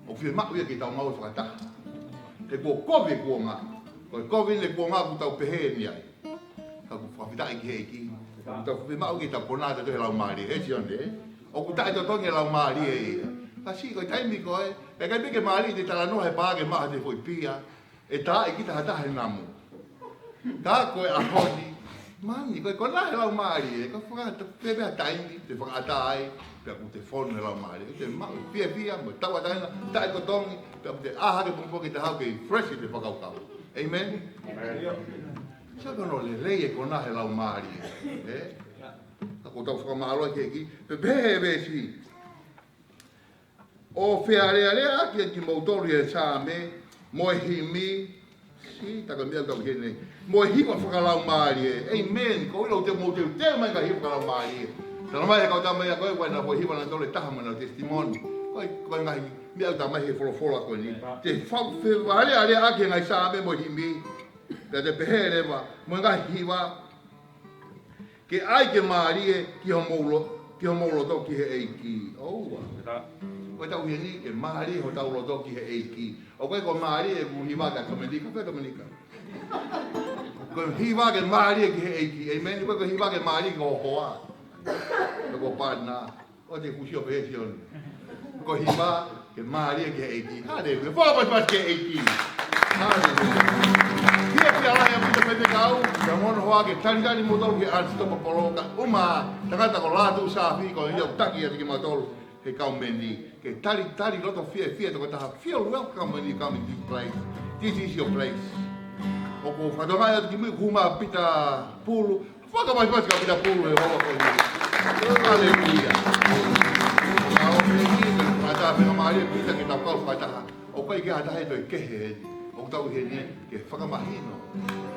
O fie mau ia ki tau mau whakata. Ke kua kowe kua ngā. Kowe le kua ngā ku tau pehe ni ai. Ka ku whawhitai ki hei ki. Ka ku tau fie mau ki tau konata to he lau maari. He si onde. O ku tai to tongi lau maari e ia. Ka si koe taimi koe. E kai peke maari te tala noa he pāke maha te fwoi pia. E tā e ki ta hatahe namu. Ka koe a honi. Mani, koe kona he lau maari e. Ka whakata pepe a taimi. Te whakata ai. Pea ku te whonu he lau maari. Te mau pia pia. Mo tau ataina. Tai ko tongi. Pea ku te aha ke pumpo ki te hau ke fresh te whakaukau. Amen? Sa kono le rei e kona he lau maari e. Ka ko tau whakamahaloa ki eki. Pepe e si. O whearea ki mautori e sā me. Moe himi. Si, taka mea tau hene. Moe hiwa whakalau maari e. Amen. Ko ilo te mo te mai ka hiwa whakalau maari e. Tana mai e kau tā mai a koe koe na moe hiwa na tole taha mana o testimoni. Koe ngahi mea tā mai he wholofola koe ni. Te whearea ake ngai sā me moe himi. Pea te pehe rewa. Moe ngahi hiwa. Ke ai ke maari e ki ho maulo to ki he eiki. Oua. Koe tau hini ke maari ho tau loto ki he eiki. O koe ko maari e ku hiwa ka kamenika. Koe kamenika. Koe hiwa ke maari e ki he eiki. Amen. Koe ko hiwa ke maari ko hoa. Koe ko pāna. O te kusio pehe si onu. Koe hiwa ke maari e ki he eiki. Hade, koe whakapas ke eiki. Hade. Kia ki ala ya pita pete kau. Ka mono hoa ke tangani motolu ke anstopa poloka. Uma, tangata ko lātu sāwhi ko iau taki ati ki matolu. He kau meni, ke tari loto fie toko taha, feel welcome when you come into this place. This is your place. O ko whadongai atu ki mui kuma pita pulu, whakamai pasi ka pita pulu he hoa koi ni. Hallelujah. Ka o meni, whata pena maari pita ki tau kau whataha, o kai ke hatahe toi kehe he ni. O tau he ni, ke whakamahino.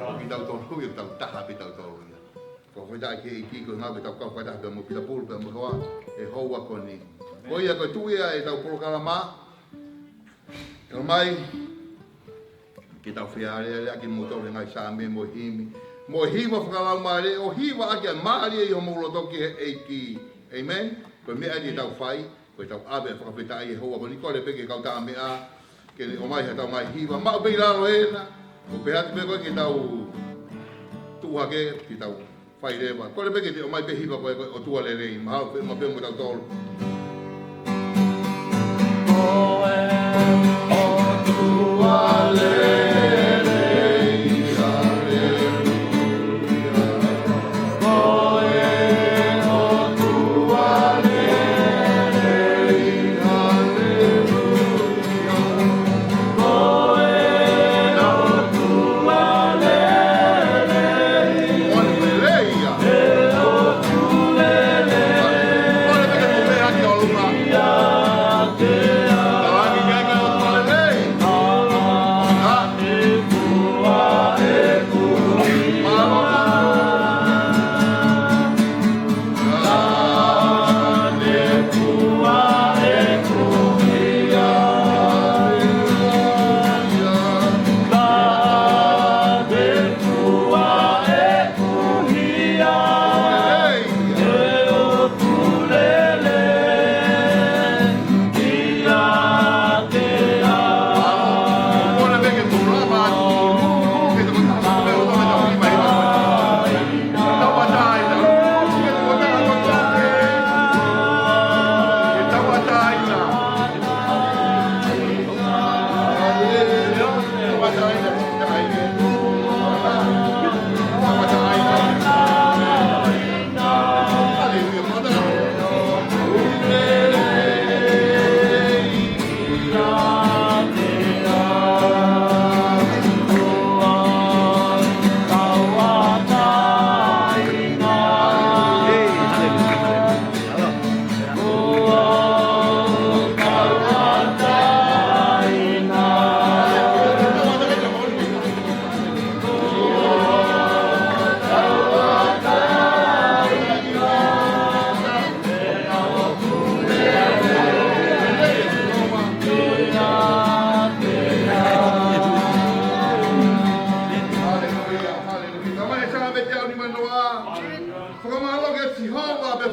O ki tau tonu, o tau taha pita tolu. Ko whaitai ke iki ko ngā tau kau whataha pia mo pita pulu pia mo hoa, e hoa ko ni. Ko ia koe tuia e tau porokala mā. Tau mai, ki tau whiarea ki mōtore ngai sā me mo himi. Mo hiwa whakalau maare, o hiwa ake a maare i ho maulotoki he eiki. Amen? Koe mea ni tau whai, koe tau awe whakawhetai e hoa. Ko ni kore peke kau tā mea, ke o mai he tau mai hiwa. Mau pei laro ena, ko pehati me koe ki tau tuhake, ki tau whai rewa. Kore peke te o mai pe hiwa koe o tua le rei. Mahalo pe ma pe mo tau tolu.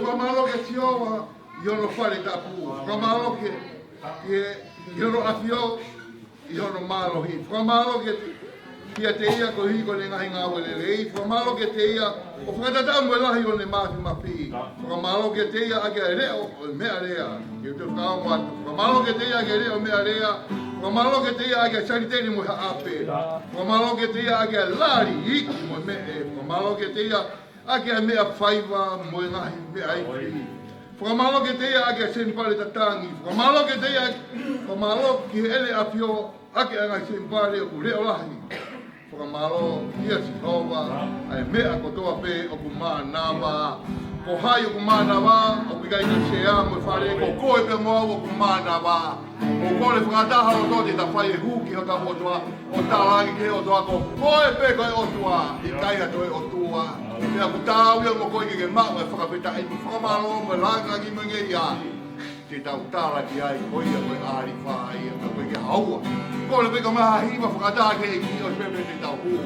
Whakamahalo ke Jehova, i ono whare tapu. Whakamahalo ke Ki ro afio I hono malo hi. Whamalo ki a te ia ko hi ko ne ngahi ngā wele rei. Whamalo ki te ia o whakatata mwe lahi o ne mahi mapi. Whamalo ki te ia ake a reo o mea rea. Ki uto kao watu. Whamalo ki te ia ake a reo o mea rea. Whamalo ki te ia ake a sariteri mwe haape. Whamalo ki te ia ake a lari iki mwe me e. Whamalo ki te ia ake a mea whaiva mwe ngahi mea aiki. Whamalo ke te ia ake a senpare tatangi. Whamalo ke te ia, whamalo ki ele a pio ake a ngai senpare o reo lahi. Whamalo ia si hova, ai mea kotoa pe o ku maa nawa. Ko hai o ku maa nawa, o pikai ni se a mo whare, ko koe pe moa o ku maa nawa. Ko kore whakataha o tōti ta whai e huki o ta motua, o ta rangi ke o toa ko koe pe koe o tua, I kai ha toe o tua. Mea ku tāwia mo koe ke maa e whakapeta ai ku whakamalo mo rangangi mange ia. Te tau tāra ki ai koe ia koe āri whai e koe ke haua. Kore pe ka maha hiwa whakataha ke e ki o pepe te tau hu.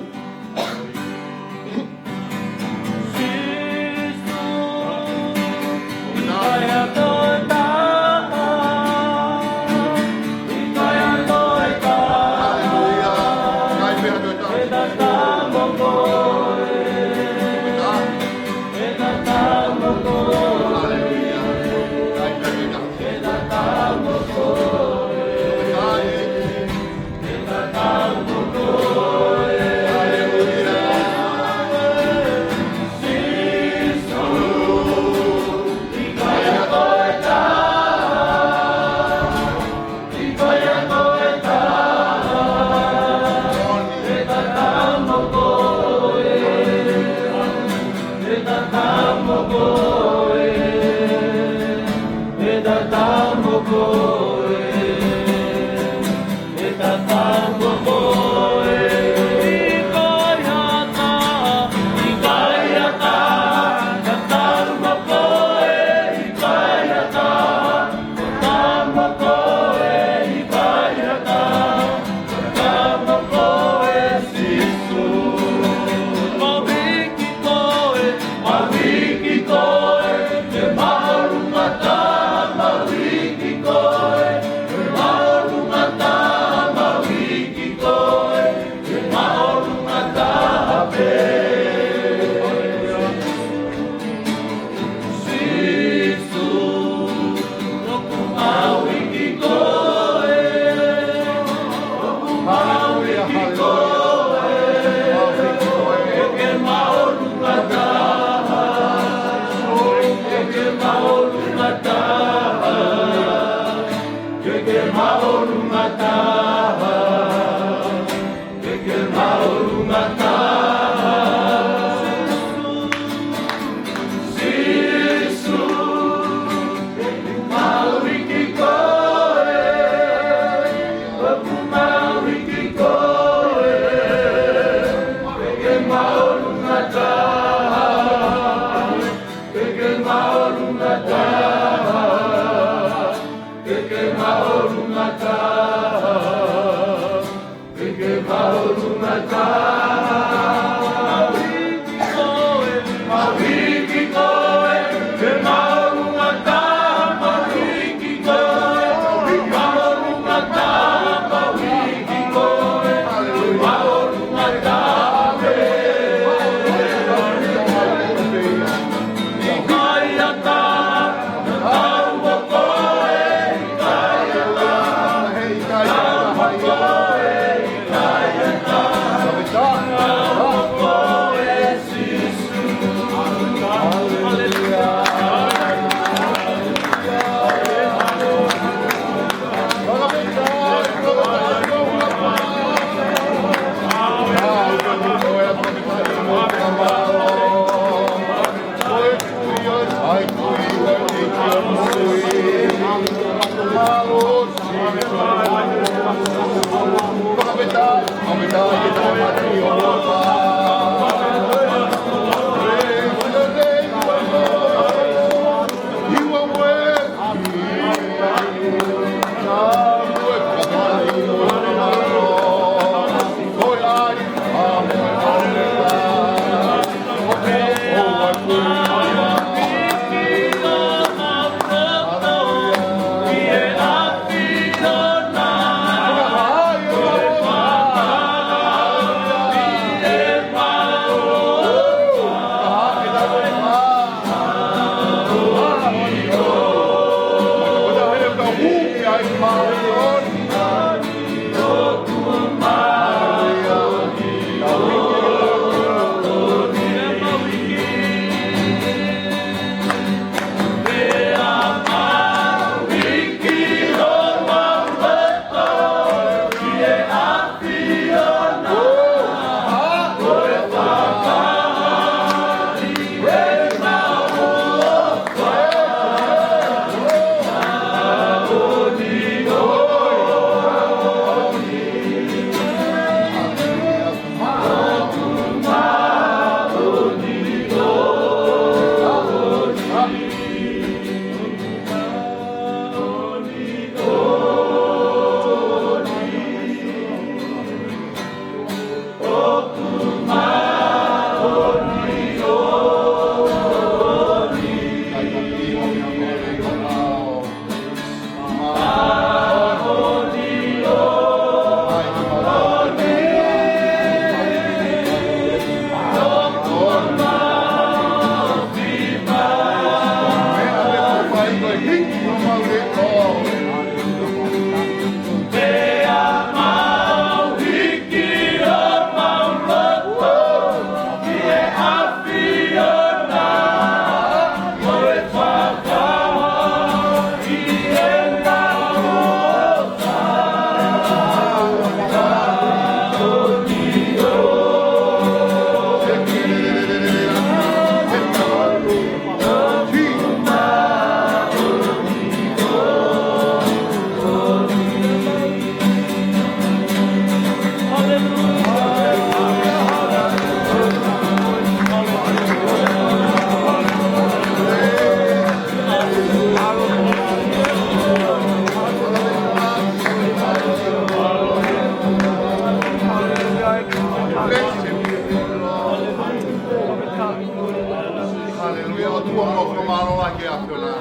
Haleluya, o tua mo ka malo la ke apela.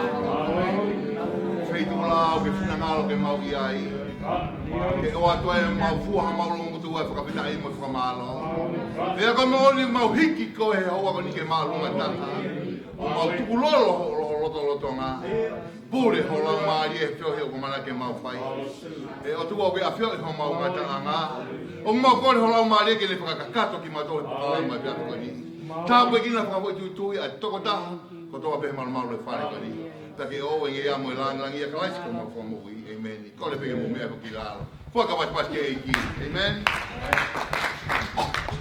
Feito lá o que fina ngalo ke mau i ai. Ke o atu e mau fuha mau longo tu e whakapita i mo whakamalo. Ea ka mo ni mau hiki ko e hoa ko ni ke mau lunga tata. O mau tukulolo loto ngā. Pure ho la maari e whio heo ko mana ke mau whai. E o tua ke a whio i ho mau ngata ngā. O mau kore ho la maari ke le whakakato ki mato e whakalai mai pia ko ni. Tā koe kina whakapoi tui a toko taha, ko toa pehe malu le whare kani. Take o e ngea mo e langi a kalaisi ko mau whamui, amen. Ko le peke mo mea ko ki lalo. Whakapas pas ke eiki, amen.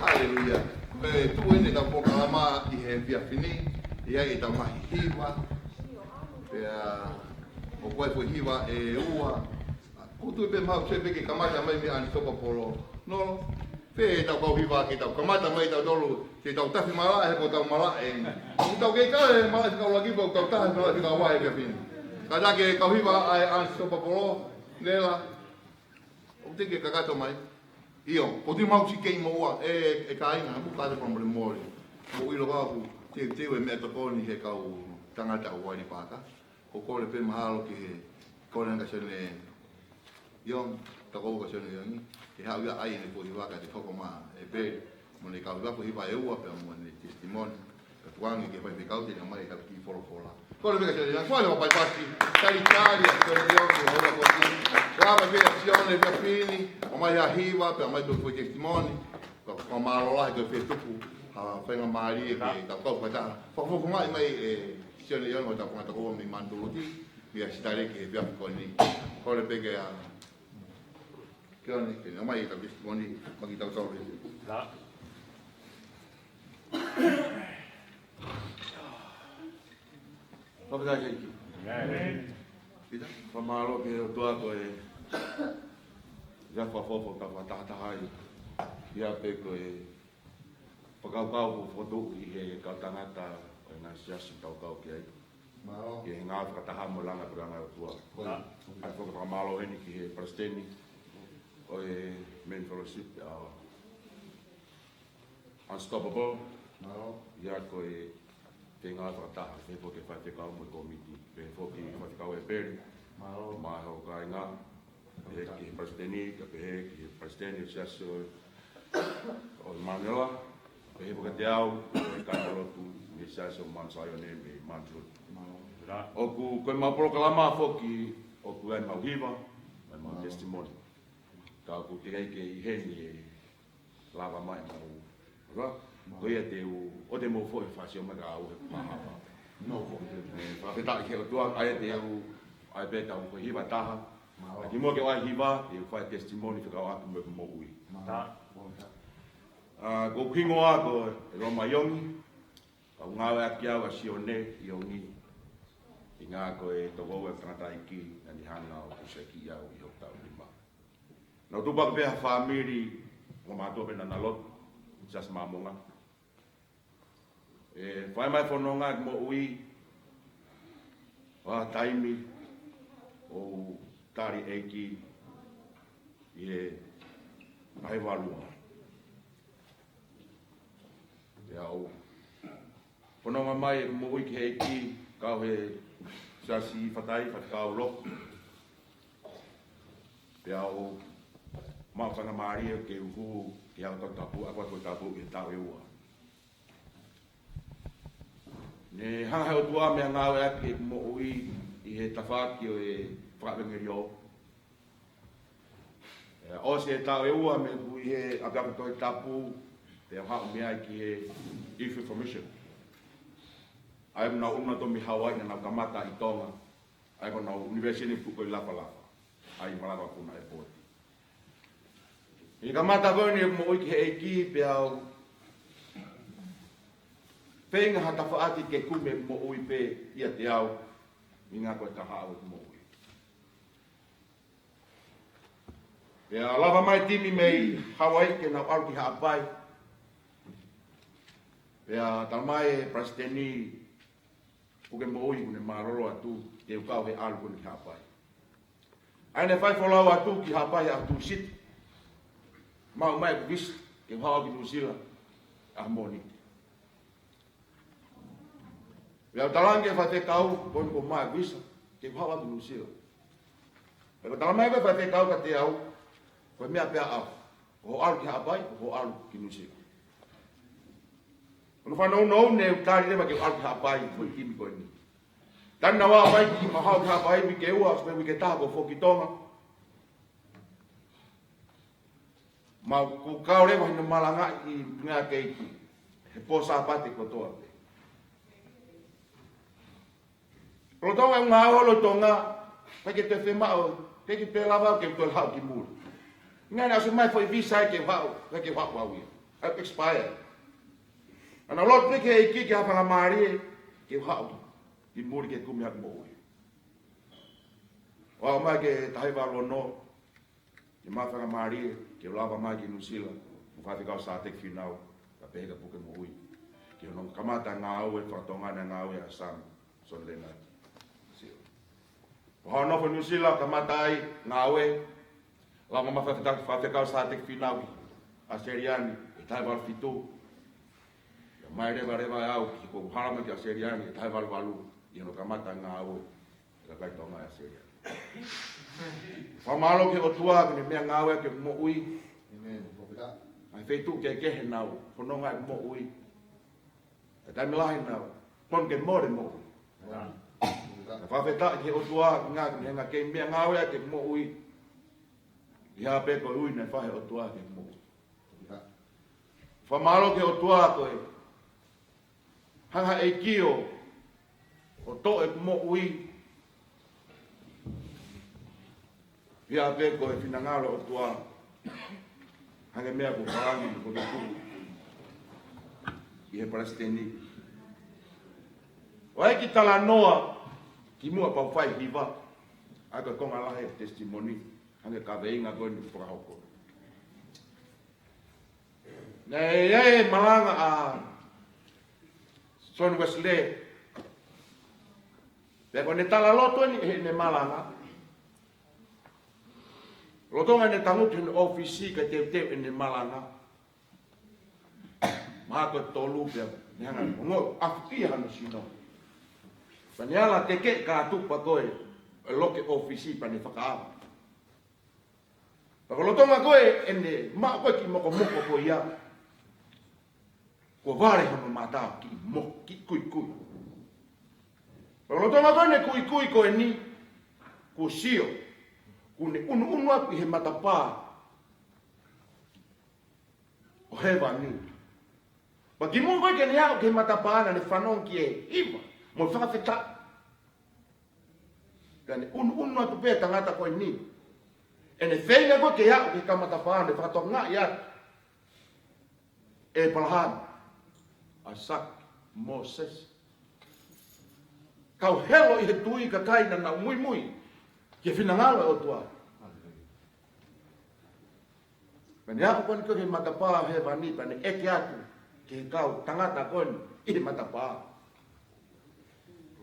Halleluja. Me tu ene tau poka lama i he pia fini, i ai e tau mahi hiwa. Pea, o koe fo hiwa e ua. Kutu e pe mau se peke kamata mai me ani sopa polo. No, pe tau kau hiwa ke tau kamata mai tau dolu. Te tau tafi mara e ko tau mara e. Ku tau ke kare mara se kau lagi ko tau tafi mara se kau wae ke pin. Kada ke kau hiwa ai an sopa polo nela. O te ke kakato mai. Io, ko ti mau si ke mo wa e kainga ku ka de problem mori. Mo ilo ka ku te e me to koni he kau tangata o wai paka. Ko ko le pe mahalo ke ko le ngasene. Io, ta ko ka sene yangi. Ke ha ia ai ne ko hiwa ka te koko ma e pe. Mo ne kau ko hiwa e ua pe mo ne testimony. Ka tuangi ke pai kau te mai ka ki folo fola. Ko le sene yangi ko le pai pasti. Tali Italia ko le io ko ora ko ti. Grava pe azione pe fini. O mai a hiwa pe mai ko testimony. Ko ma lo la ko fe tupu. Ha fenga mari ke ta ko pa ta. Fo mai e sene yangi ta ko ta ko mi manduluti. Ia stare ke pe ko ni. Ko le pe ke a que no mai ka testimony magi tau tau la Papa dai aqui. Vida, famalo que eu tô agora. Já foi fofo ka tá hai. Ia pe ko e pakau foto i he ka tangata na siasi tau kau ki ai. Malo. Ke ngā whakataha mo langa puranga tua. Ai whakamalo heni ki he presteni. O e men fellowship Unstoppable. Ia ko e te ngā whakataha, e po ke whatekau mo komiti, e po ki whatekau e peri, ma ho ka ngā, e ki presteni, ka pehe ki presteni o siaso o Manila, e po ka te au, e ka lotu, e siaso mansayo ne me manchut. O ku koe maporo ka lama foki, o ku e mauhiwa, e testimony. Ka ku te kai ke I heni e lava mai mau. Ra, ko ia te o te mo fo e fasio ma ka au e paha. No fo. Fa pe ta ke o tua ai te au ai pe ta ko hiva taha. Ki mo ke wai hiva e fa testimony ka au aku mo ui. Ko kingo a ko Roma Yongi. Ka ngawe aki au a sione I ongi. I ngā ko e toko e tangata iki na ni hanga o kuseki au I hok tau lima. Nau tupak pēha whamiri o mātua pēna na lot, just māmonga. E whai mai whanonga mo ui wa taimi o tari eiki I e ai walua. E au whanonga mai mo ui ki eiki kau he sasi whatai whatakau loko. Pe au mawhanga maria ke uhu ki au tapu, akwa koe tapu I tau e ua. Ne hanga heo tua mea ngāwe ake mo ui I he tawhaki o e whakawengeri o. O se e tau e ua me ui he apaka toi tapu pe au hao mea ki he Youth Information. Ai na una to mi Hawaii na kamata I Tonga. Ai ko na University pu ko lapa lapa. Ai malava kuna e po. I kamata ko ni mo I ke ki pe au. Penga hata faati ke kume mo ui pe ia te au. I ngā koe taha au mo ui. Pe au lava mai timi mei Hawaii ke na au ki haapai. Pe au talmai Prasteni Puke mo ui kune maroro atu, te ukau he alu kune ki hapai. Aine whai wholau atu ki hapai atu sit. Mau mai kuvis, ke hawa ki nusila, a moni. Pea talange whai te kau, kone ko mai kuvis, ke hawa ki nusila. Pea talange whai te kau ka te au, koe mea pea au. Ko alu ki hapai, ko alu ki nusila. Ono whanau nou ne utari rema ke alu ki hapai, koe kimi koe ni. Tana wā mai ki mahau ki hapai, mi ke ua, sme wike taha ko whoki tonga. Ma ku kau rewa hina malanga I ngā keiki, he pōsā pate ko toa pe. Ro tonga ngā holo tonga, peke te whemao, peke te lava ke tō hau ki mūri. Ngā nā se mai whai visai ke whau, peke whau wau ia. Expired. Ana lot peke e ki hawhanga maari ke whau I muri ke kumi hak mo ui. Wao mai ke tahi walo no, ke mawhanga maari ke lava mai ki Nusila, mo whawhikau sa tek whinau, ka peheka puke mo ui. Ke honong kamata ngā aue, whakatongana ngā aue a sang, son lena. Ho no Nusila kamata ai ngā aue, lava ma whawhikau sa tek whinau, a seriani, e tahi walo fitu, mai rewa au ki ko harama ki a seriani, e tahi walo walu, I no kamata ngā aue, e kai tonga a seriani. Whamalo ke o tua, kene mea ngā aue ke mo ui, ai wheitu ke kehe nau, whanonga e mo ui, e tai milahi nau, pon ke more mo ui. E whawheta ke o tua, ngā kene ke mea ngā aue ke mo ui, I hape ko ui ne whahe o tua ke mo ui. Whamalo ke o tua koe, hanga e kio, o to e mo ui, Ia pe ko e finangalo o tua, hanga mea ko karangi ko ke ku, I he Palestini. O e ki tala noa, ki mua pau whai hiva, a ka konga lahe testimoni, hanga ka veinga koe ni whakahoko. Nei e malanga a Son Wesley, Peko ne tala loto ni he ne malanga. Lotonga ne tangutu ne ofisi ka teu ne malanga. Maha ko tolu pe ne hanga ngo afuki hanu sino. Paniala teke ka tupa koe loke ofisi pa ne whakaama. Peko lotonga koe ene maa koe ki moko ko ia. Ko vare hama mata ki mo ki kui. Pero tonga koe ne kui ko ni ku sio. Kune unu aku he matapā. O hewa ni. Ma ki mungo ke ni au ke matapā na ne whanong ki e iwa. Mo whakawheta. Kane unu atu pē tangata koe ni. E ne whenga koe ke au ke ka matapā ne whakatok ngā i atu. E palahan. Asak Moses. Kau helo i he tui ka kaina na mui mui. Ke whinangalo e o tua. Mene ako koni koe he matapā he wani pane eke atu ke kau tangata koni i he matapā.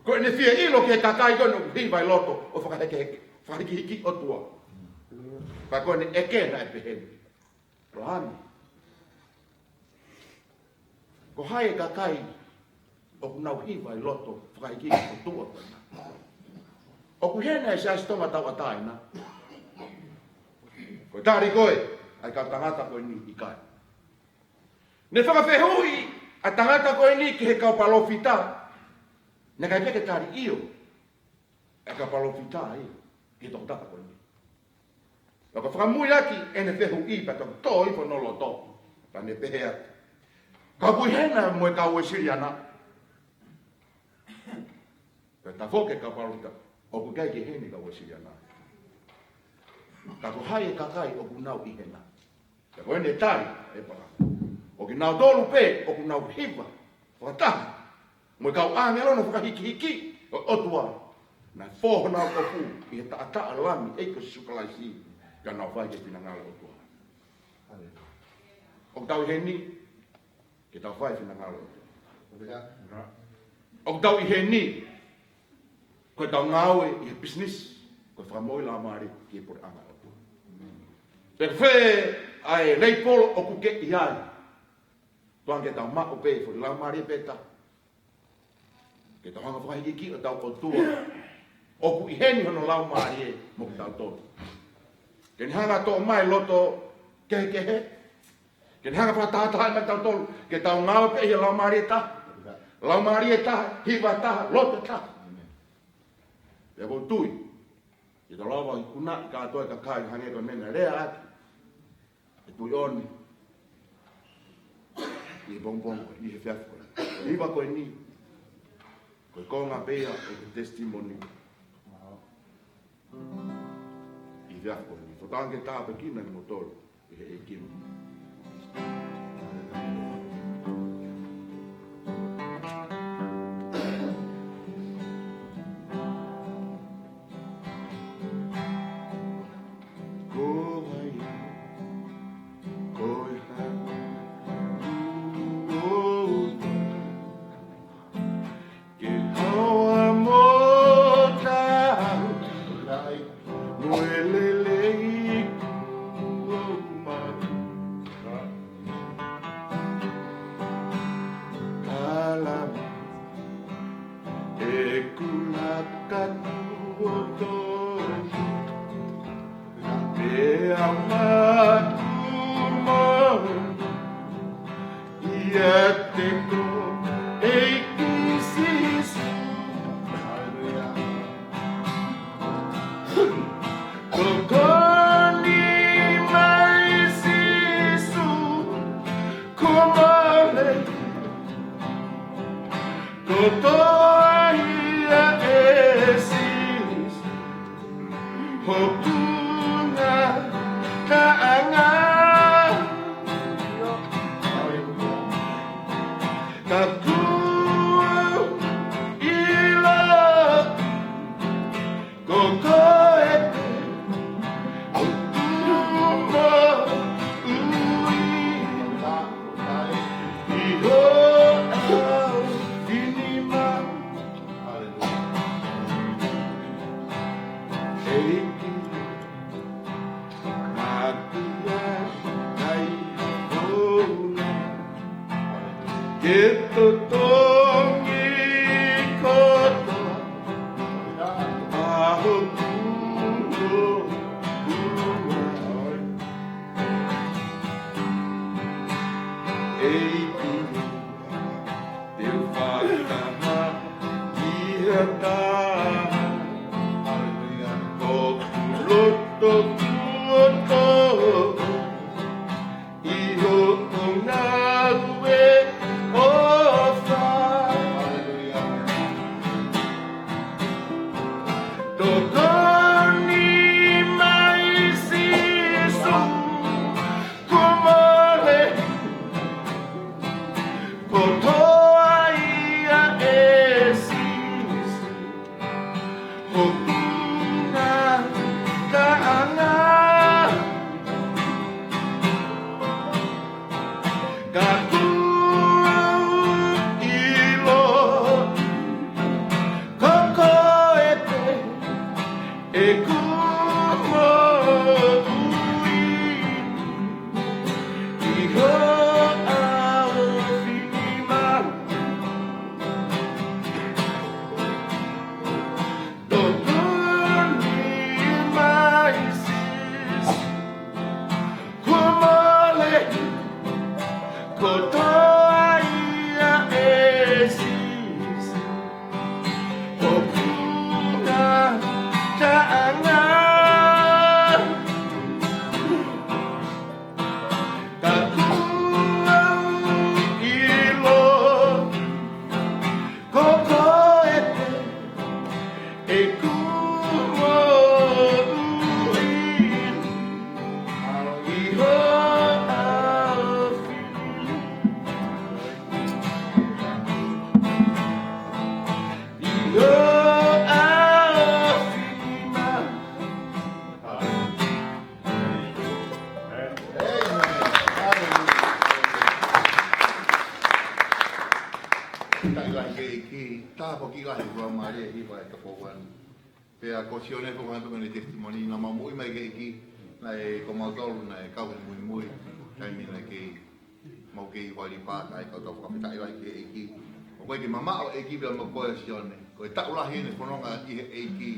Koe ne fia ilo ke kakai koni o hi vai loto o whakaheke hiki o tua. Pa koni eke na e peheni. Rohani. Ko hae kakai o kunau hi vai loto whakaheke hiki o tua. O kuhena e se astonga tau ataina. Koe tari koe. Ai ka tangata koe ni i kai. Ne whakawhehui a tangata koe ni ki he kau palofita. Ne kai peke tari iyo. E ka palofita i. Ki toko tata koe ni. Waka whakamui aki e ne whehu i pa toko tō i whanolo tō. Pa ne pehe ati. Ka pui hena mo e kau e siri ana. Ka ta whoke ka palofita. O ku kai ke hene kau e siri ana. Ka ku hai e kakai o ku nau i hena. Ka koe ne tari, e para. O ki nau tolu pē, o ku nau hiva, whakataha. Mo i kau āngelono whakahiki hiki, o otua. Na whoho nau kofu, i he taata lami, eiko sukalaisi, ka nau whai ke pina ngalo otua. O tau i he ni, ke tau whai pina ngalo otua. O tau i he ni, koe tau ngawe i he business, koe whakamoi la maari ki e pore anga otua. Pek whee, ai rei polo o kuke i ai. Tuan ke tau mako pē, fo la mari peta. Ke tau hanga whakahiki ki o tau kotua. O ku i heni hono lau mari e, mo ki tau tonu. Ke ni hanga tō mai loto kehe. Ke ni hanga whakatahatai mai tau tonu. Ke tau ngāo pē i lau mari e taha. Lau mari e taha, hiwa taha, loto taha. Pea ko tui. Ke tau lawa i kuna i kātoa ka kai hange koe mena rea ati. E tui oni. I bongbong, i he whiafu koe. Iwa koe ni. Koe konga pēa e te testimoni. I whiafu koe ni. Whatange tāpe kina ni motoro. I he e kina. Loto Pea ko sione ko kan ko ni testimoni na mamui mai ke ki na e ko mau tolu na e kau mui mui kai mi na ke mau ke wali pa kai ko to ko ta ila ke ki o ko ki mama o e ki bel mo ko sione ko ta ula hi ne kono nga i e ki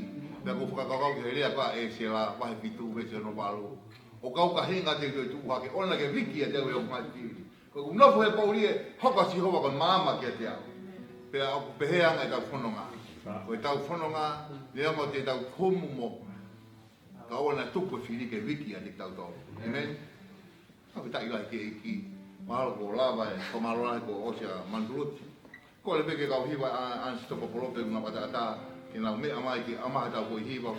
na ko ka ka ke ria pa e se la wa pitu ve se no balu o kau ka hinga te tu ha ke ona ke viki e te o ma ti ko no fo e pauli e hoka si ho ko mama ke te pea o pehea ngai tau whanonga. Ko e tau whanonga, lea mo te tau homu mo. Ka oana tupu whiri ke wiki a te tau tau. Amen? Hape tai lai ke eki. Mahalo ko lava e, ko mahalo ko osea manduruti. Ko le peke kau hiwa ansi toko polope una patata. Ke nau mea mai ki amaha tau ko hiwa.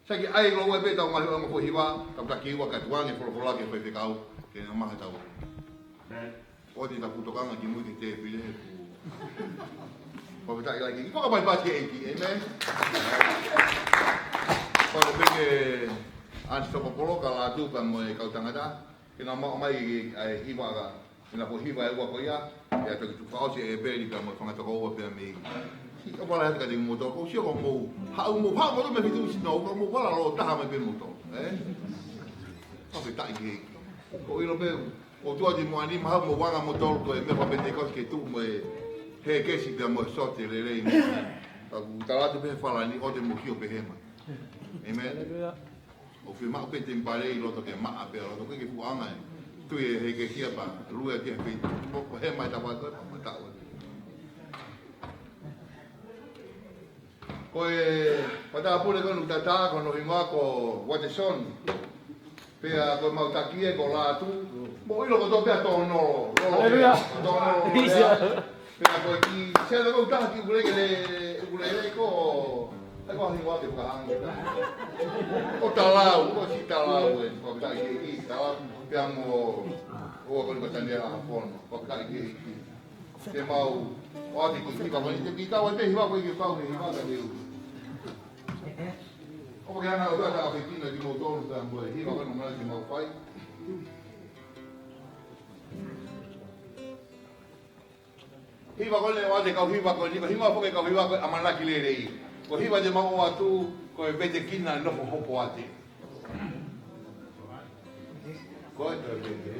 Saki ai lo e pe tau mahi anga ko hiwa. Tau taki hiwa ka tuange polopola ke pe kau. Ke amaha tau. O te tau kutokanga ki mui te te pile. Ko tak lagi. Ko ka pas ke eki, amen. Ko le ke ansi to popolo ka la tu pa mo e kau tangata. Ke na mo mai ai hiwa ga. Ke na po hiwa e wa ko ya. Ya te tu fa o e be ni ka mo fanga to ko pe mi. Ko wala ka ding mo to ko sio ko mo. Ha mo pa mo me fitu si no ko mo wala lo ta me pe mo to. Ko tak ke. Ko ilo be o tua di mo ani ma mo wanga mo to ko e me pa pentecost ke tu mo he ke si da mo sote le le ni ka utala te pe fala ni o te mo ki o pe hema amen o fi ma pe te mbale i loto ke ma a pe loto ke fu anga tu e he ke kia pa lu e ke pe mo hema ta pa ko ma ta o ko e pa ta pule ko nu ta ta ko no hinga ko what the son pe a ko ma ta ki e ko la tu mo i lo ko to pe to no Aleluya. Pero aquí se lo gusta aquí gule ko ko ni wa te ka o talau o si talau e ko ta ki talau piamo o ko ko tandera a fono ko ta ki ke mau o ti ko ki ka ni te ki ka wa te hiwa ko ki pa ni hiwa ka ni o ko ana o ta ka ki na di mo to ta mo hiwa ko no ma ki mo fai hiwa ko le wa te kau hiwa ko ni ko hiwa ko ke kau hiwa ko amana ki le rei ko hiwa de mau atu ko e bete kina no hopo ate ko e te bete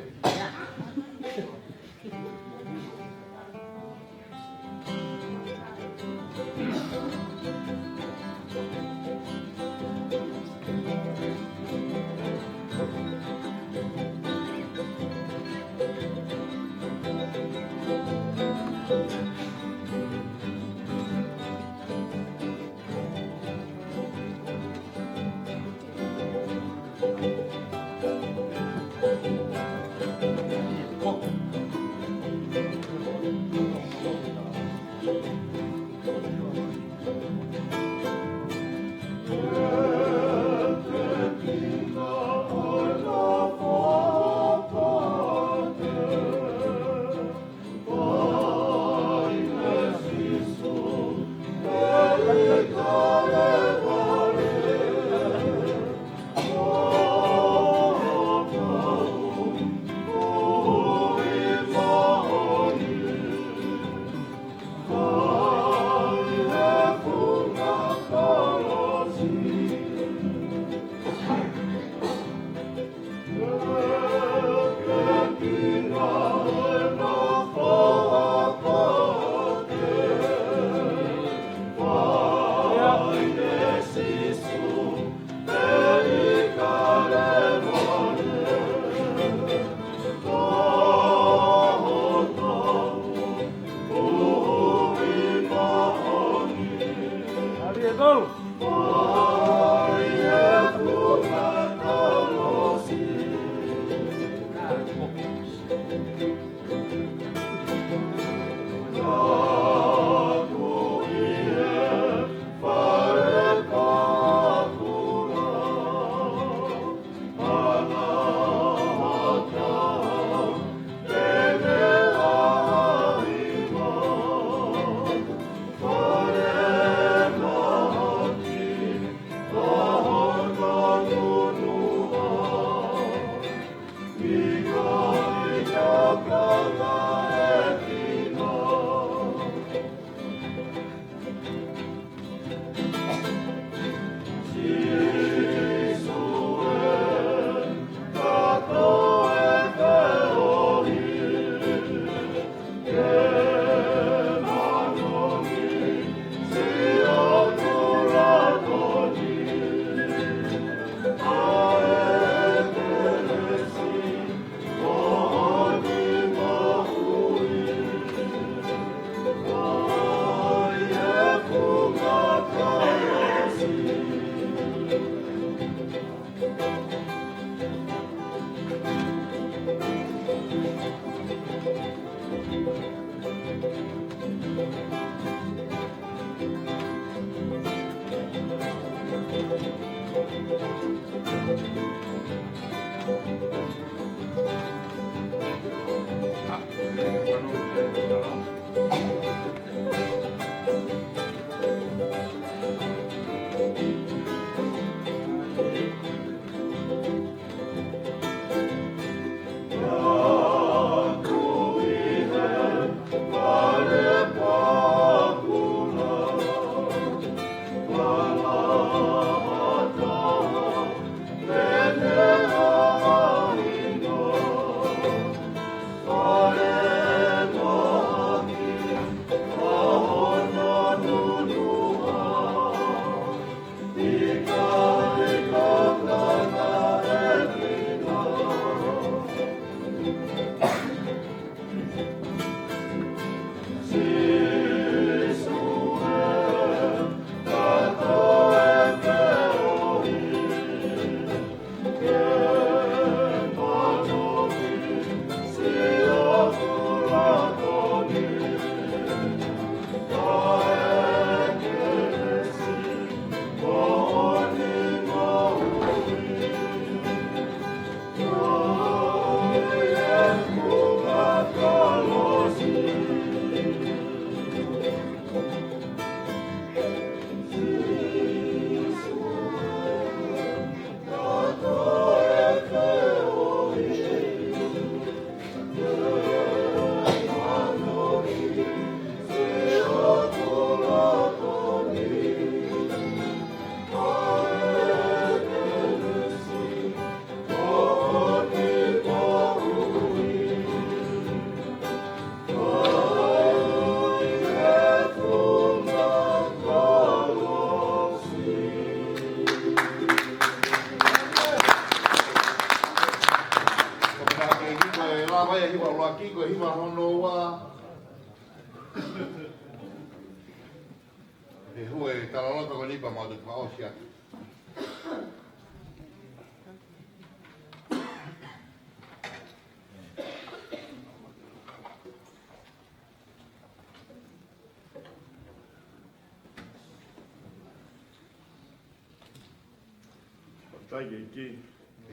Thank you.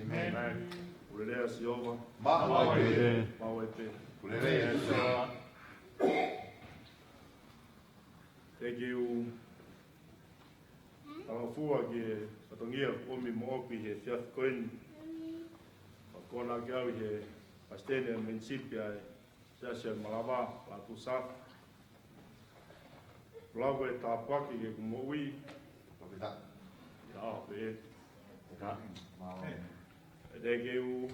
Amen. Ulelea Siova. Mawe. Mawepe. Ulelea. Thank you. Awafua ke patongia omi moopi he fiaf koen. Kona gau he pastene municipia Sasha Malava la Tusaf. Lago e tapaki ke kumoi. Ya, be. Thank you.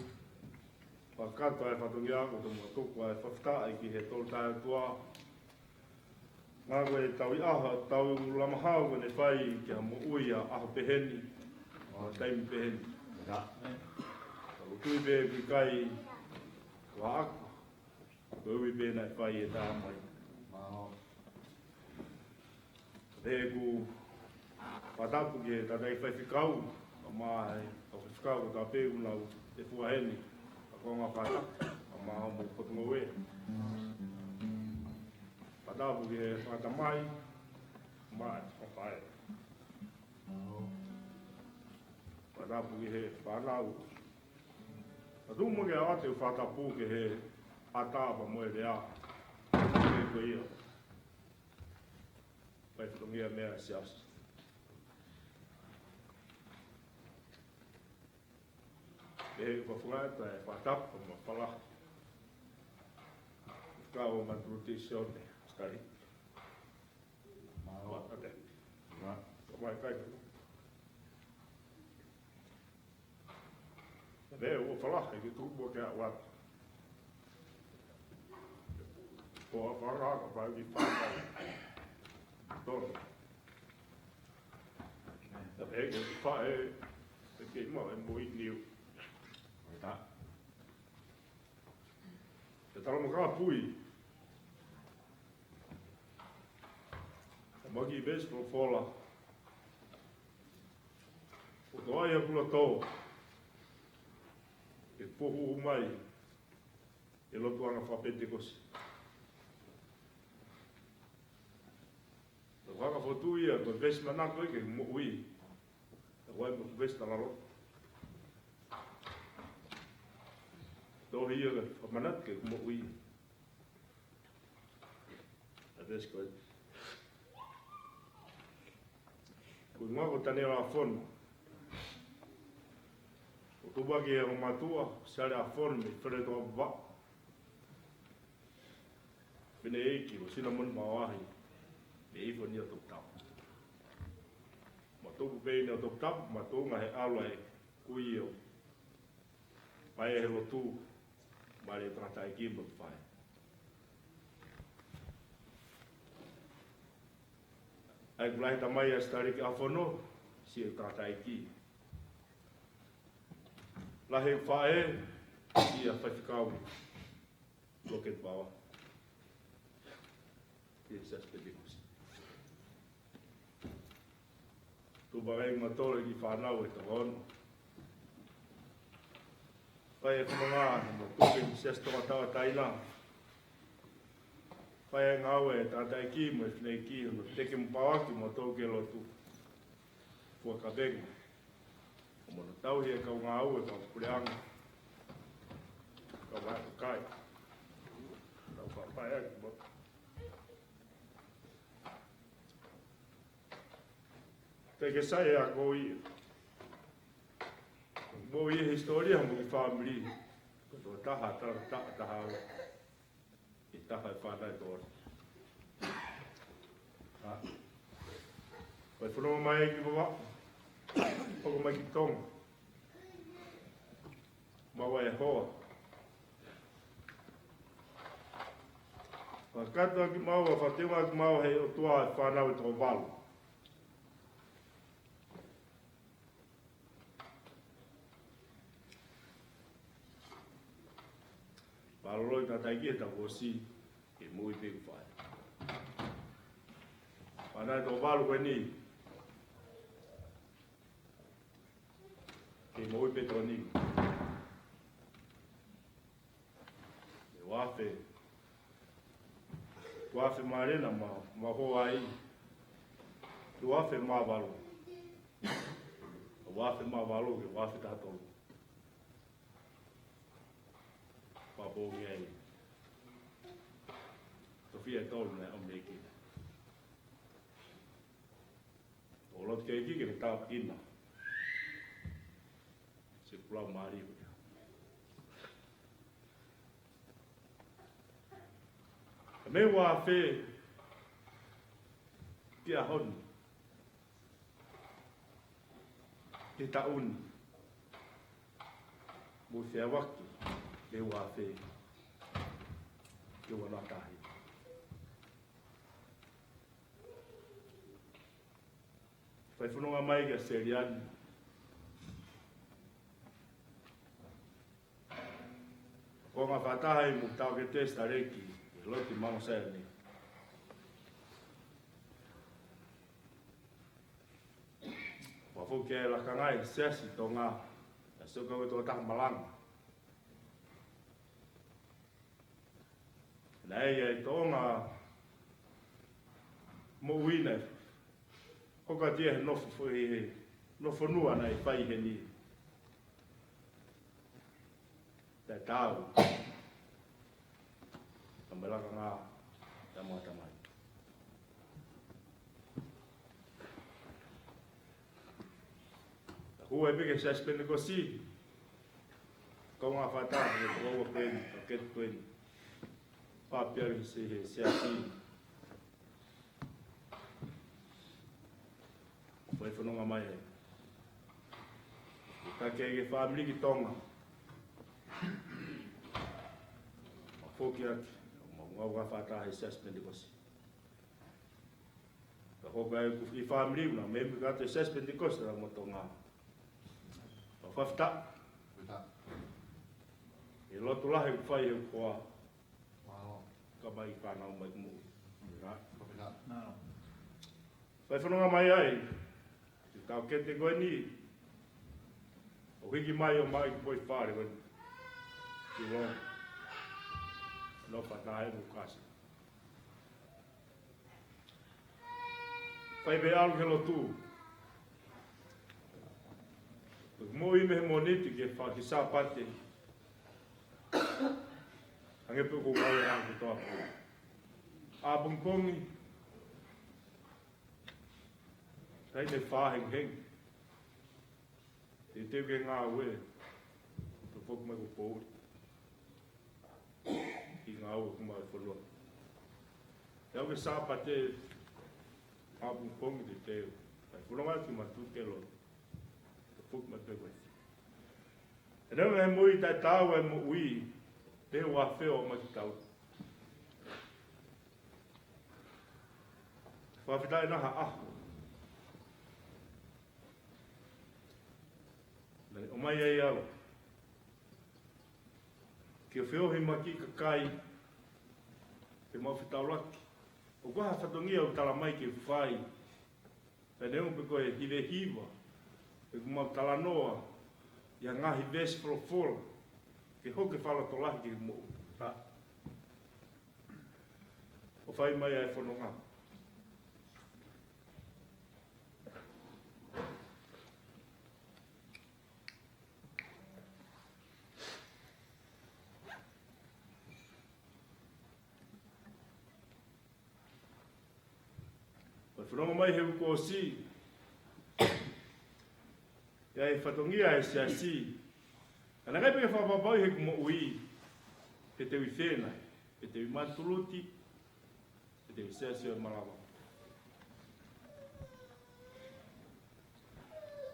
Pakato e patongia ko to motoko e fafta ai ki he tolta tua. Ngāko e tau i aha, tau lamahau ne whai ki ha mo uia aha peheni, o taimi peheni. Tau tui pe pikai wa aku, ko ui pe nai whai e tā mai. Te ku patapu ki e tātai whai whikau, a mai, a whikau ko tā pe unau e fuaheni, a konga patapu, a maha mo potungo wea. Patapu ki he whatamai, mai, o whae. Patapu ki he whanau. A tūmo ki a ate whatapu ki he atapa moe rea. Ke ko ia. Pai whatongia mea sias. e ko funga ta e fa tap ko ma pala ka o ma nutrition skari ma wa ate ma mai kai le o fala e ki tu bo ka wa ko fa ra ko fa ki fa to e ki fa e ki mo e mo i niu ta te tala mo ka pui mo ki bes pro fola o to ai a pula to e pohu mai e lotu ana fa pentecost to waka fotu ia ko bes mana ko ke mo ui to wai mo bes na ro to ia ko manat ke mo ui a bes ko ngā ko tane a fon o tu waki e o matua sare a fon me where toa wa pene eiki o cinnamon mawahi me ifo ni a top tap ma tuku pei ni a top tap ma tunga he alwa e kui o pai e helo tu ma re trata e kimbo pai ai kulai tamai a stari ki afono si e trata e ki lahe whae i a whaiwhikau loket wawa i e sas pedikusi tu bagai matore ki whanau e ta hono whae e whananga mo tuke ki sas toa tawa taina whae e ngau e tata e ki mo e whnei ki no teke mpawaki mo tauke lotu fua ka benga o mono tau hi e kau ngau e kau kureanga kau mai kai kau whapai aki mo teke sai e a kou i mo i historia mo ki whamiri ko taha taha i taha e whanai tōra Vai whanau mai ki wawa, poko mai ki tonga. Mawa e hoa. Whakata ki maua, whatewa ki maua hei o tua e whanau e tō walu. Paloroi tatai ki e ta kosi, e mui te whae. Whanau e tō walu koe ni, ke moi petroni e wafe marena ma ho ai e wafe ma valo ke wafe tato pa bo ngai to fia tol na o meki o lot ke ki ke ta ina se pula mari me wa fe ki a hon ki ta un mo se waki me wa fe ki wa na tai fai funonga mai ke seriani ko nga whataha i muktau ke testa reiki i loti mamo sēni. Wafu ke laka ngai sesi tō ngā e suka ui tō taha malanga. Nei e tō ngā mo uine hoka tia he nofo nua nei whai he ni. Te tau, ka melaka ngā, te mata mai. Hua e peke sa spene ko si, kau ngā whata e kua koeni, ka ketu koeni. Pāpiari se he seati. Whai whanonga mai hei. Ka kei whamiri ki tonga. Whoki ati, ngau ka whata hei suspend kosi. Ka hoka e I whamiri una, me ka te suspend kosi ra mo tonga. Ka whafta. E lotu lahi ku whai heu koa. Ka mai whanau mai kumu. Whai whanonga mai ai. Te tau kete koe ni. O hiki mai o mai ki poi whare koe. Ki long. No whatae mu kasi. Whai be alu helo tū. Mo I me moniti ke whaki sāpate. Ange puku kau e hangu toa po. A bungkongi. Hei ne whāheng heng. Te teu ke ngā ue. Te poku mai ku pōuri. I ngā ue kuma e whanua. Te au ke sāpate. A bungkongi te teu. Hei whanonga ki matu ke lo. Te poku mai pekoe. E nau e mui tai tāu e mo ui. Te wa wheo ma ki tau. Whawhitai naha aho. Nei, o mai ei au. Ki o wheo he maki ka kai. Te mau whitau laki. O kaha whatongia o tala mai ki whai. E neu pe koe hive hiva. E kumau tala noa. Ia ngahi vesi wholofola. Ke hoke whala to lahi ki mo. O whai mai ai whanonga. O whanonga mai he uko o si. Ia e whatongia e sia si. Ana kai pe whapapau he kumo ui. Pe te ui whenai. Pe te ui matuluti. Pe te ui sesio malawa.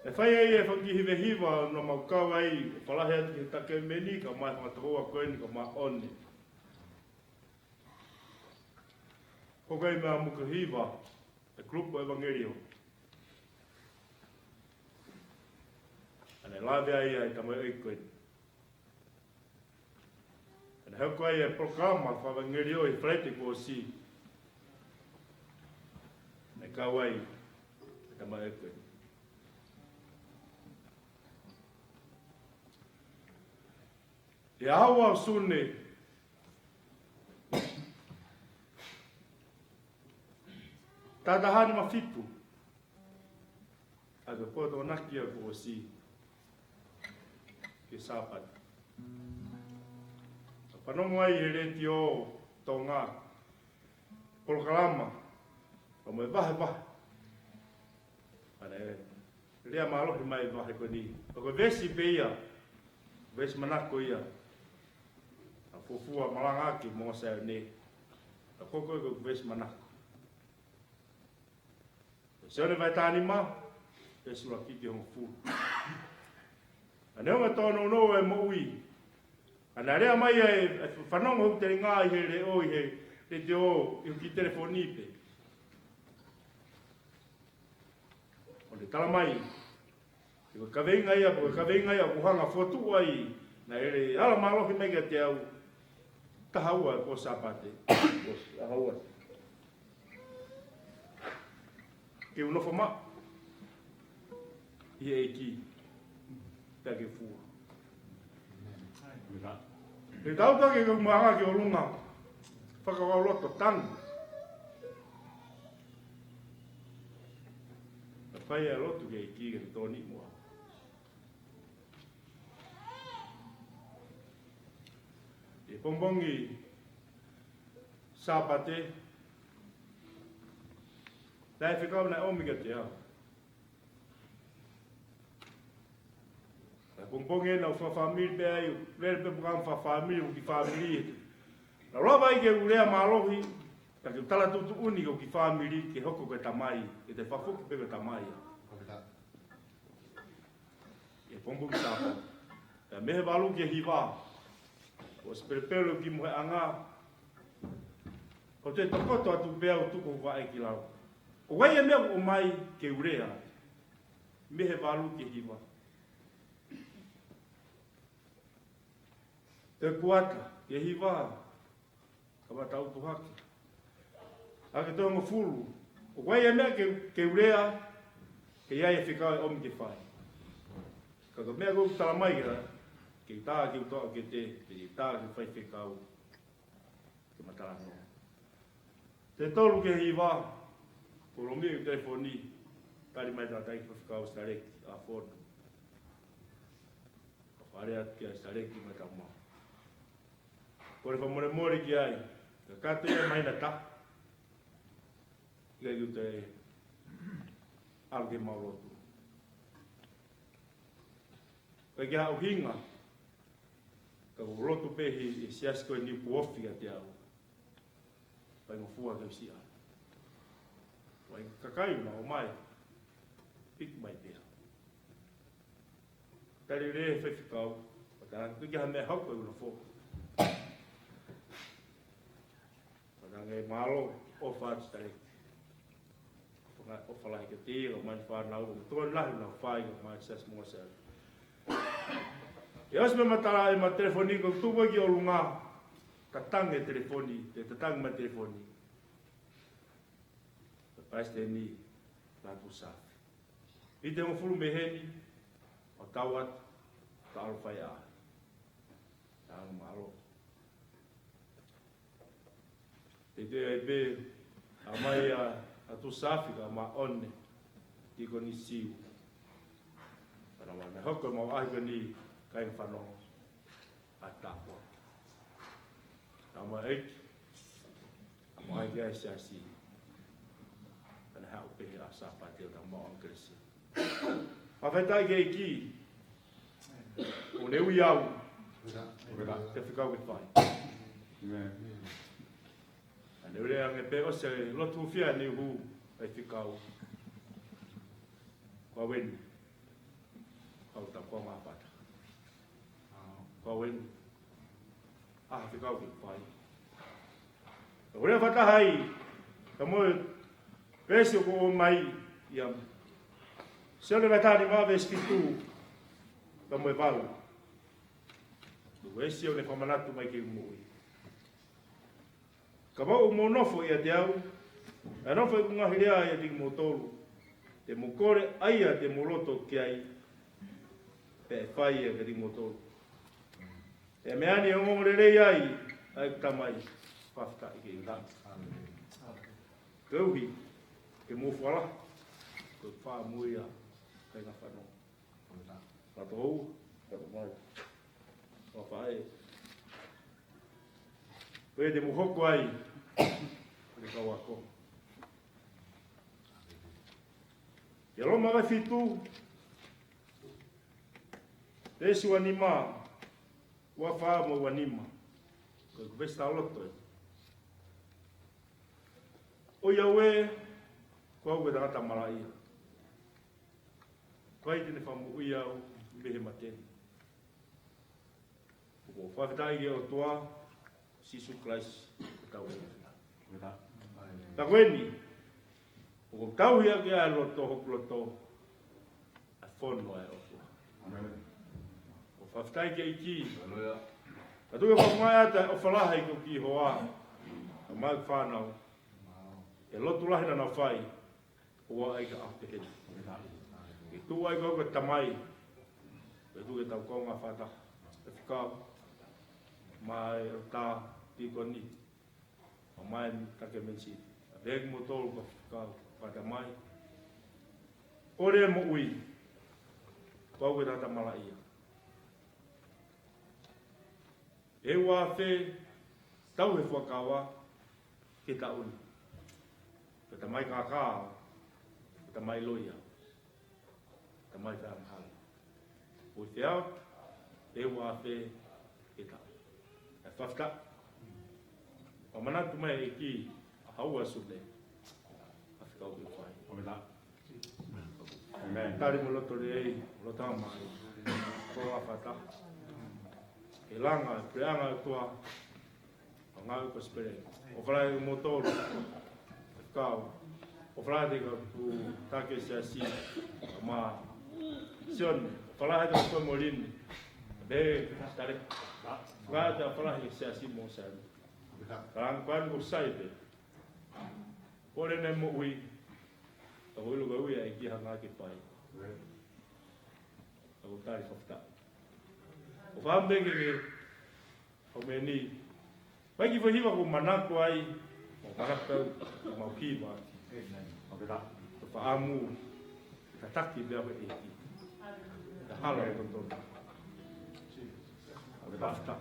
E whai ei e whanki hive hiva no maukau ai. Whalahe atu ki take meni ka mai whangatahoa koeni ka mai oni. Hokai mea muka hiva. E grupo evangelio. Ana lawe ai ai tamai ai koeni. Heu koe e programa whawangerio I whaite ko si. E kawai, e tama e koe. E awa sune. Tātahani ma fitu. Aga koto naki a ko si. Ke sāpati. Whanongo ai he reti o tō ngā polokalama. O moe wahe wahe. Ane, rea mālohi mai wahe ko ni. O ko vesi pe ia. Vesi manako ia. A fufua malangaki mō sao ne. A koko i ko vesi manako. Se one vai tāni mā. Vesi ura kiki hongo fu. Ane onga tōno no e mo ui. Ana rea mai e whanongo hu te ngā I he re o I he te o I ki telefoni pe. O le tala mai. I ko kawenga ia, ko kawenga ia kuhanga whotu ai. Na ere ala malohi mega te au. Tahaua ko sapate. Tahaua. Ke unofo ma. I e ki. Take fua. Te tautake ka kumanga ki o lunga. Whakawau loto tangu. Ta whai a lotu ke I ki ke tōni mua. E pombongi sāpate. Tai whikau nei omiga te au. pongponge na fa family pe ai ver pe pram fa family ki family na roba i ke ulea malohi ka ke tala tu uniko ki family ke hoko ke tamai ke te fa fuki pe ke tamai e pongponge sa pa me valu ke hiva o spelpelo ki mo anga o te tokoto atu pe au tu ko va e ki lau o wai e me o mai ke ulea me valu ke hiva te kuata, ke hiva, ka watau tu haki. Ake tonga fulu, o wai e mea ke urea, ke iai e whikau e omi ke whai. Ka mea kou tala mai kera, ke tā ki utoa ke te, ke tā ki whai whikau, ke matala noa. Te tolu ke hiva, ko romi e telefoni, tari mai tātai ki whikau stareki a whono. Ka whare atu ki a stareki mai tau maa. Kore wha more ki ai, ka kato ia mai na ta. Ia i te alge maulotu. Ka ki hau hinga, ka ulotu pehi e siasko e ni puofi a te au. Pai mo fua keu si ai. Wai kakai ma o mai, pik mai pia. Tari re whewhikau, ka ki ha mea hauko e una fōku. Ngai malo o fats tare. O fala ke te o man fa na o to la na fa i ma ses mo se. E os me matara e ma telefoni ko tu wa ki o lunga. Ka tange telefoni, te tang ma telefoni. Paste ni la tu sa. I te mo fulu me heni o tawat ta al fa ya. Ta malo. Te te e pe a mai a tu safika ma one ti ko ni siu. Para ma me hoko ma ai ko ni kai whano a tapo. A ma eik, a ma ai gai sia si. Kana hau pehe a sapa te o ta ma on kresi. A whetai ke ki, o ne ui au, te whikau ke whai. Ne ure ange pe o se lotu fia ni hu ai whikau. Kua weni. Kau ta kua maa pata. Kua weni. Whikau ki whai. Ka ure whatahai. Ka moe pesi o ko mai iam. Se ole watani maa vesti tu. Ka moe walu. Esi o ne whamanatu mai ke umui. Ka wau mo nofo ia te au, a nofo i ngahi rea ia te mo tolu, te mo kore aia te mo loto ki ai, pe e whai ia te mo tolu. E meani e ngomore rei ai, ai tamai, whafta i ke inga. Kauhi, ke mo whala, ko wha mui a, kai ngā whanau. Kato hou, kato mai, whawhae. Koe te muhoko ai, kore kau ako. Ia loma mai fitu, Tesu anima, ua wha mo anima, koe kuvesta aloto e. O iaue, kua ue tangata maraia. Koe tene whamu ui au, mehe mateni. O whawhetai ke o toa, Sisu Christ tau e. Ta weni, o tau ia ke a loto hokloto, a whono e o. O whaftai ke iki, ka tuke whakumai ata o whalaha i ko ki hoa, a mai whanau, e lotu lahina na whai, o ai ka ape heni. E tu ai kau ka tamai, e tuke tau konga whata, e whikau, mai o tā, Tikoni, o mai take mensi, a veg mo tolu ka whata mai. Ore mo ui, kau e tata malaia. E wā whē, tau he whakawa, ke ta uni. Ka mai kakao, ka mai loia, ka mai whamhala. o te au, te ua te e ta. E whafta. O manatu mai e ki a haua sule. A whikau ki whai. Omela. Tari mo loto le ei, lotanga mai. Ko a whata. E langa, preanga e tua. O ngā uko spere. O whalai mo tōru. E whakau. O whalai te ka pu take sia si. Ma. Sion, whalai te ka mo rini. Be, tare. Whalai te whalai sia si mo sari. Karang kwan ko sai te. Kore ne mo ui. Ka hulu ka ui ai ki hanga ki pai. Ka ko tari whafta. O whambengi me. O me ni. Pai ki whahiwa ko manako ai. O karakau. O mau kiwa. Omela. O whaamu. Ka taki bea me e ki. Ka hala o tontona. Whafta.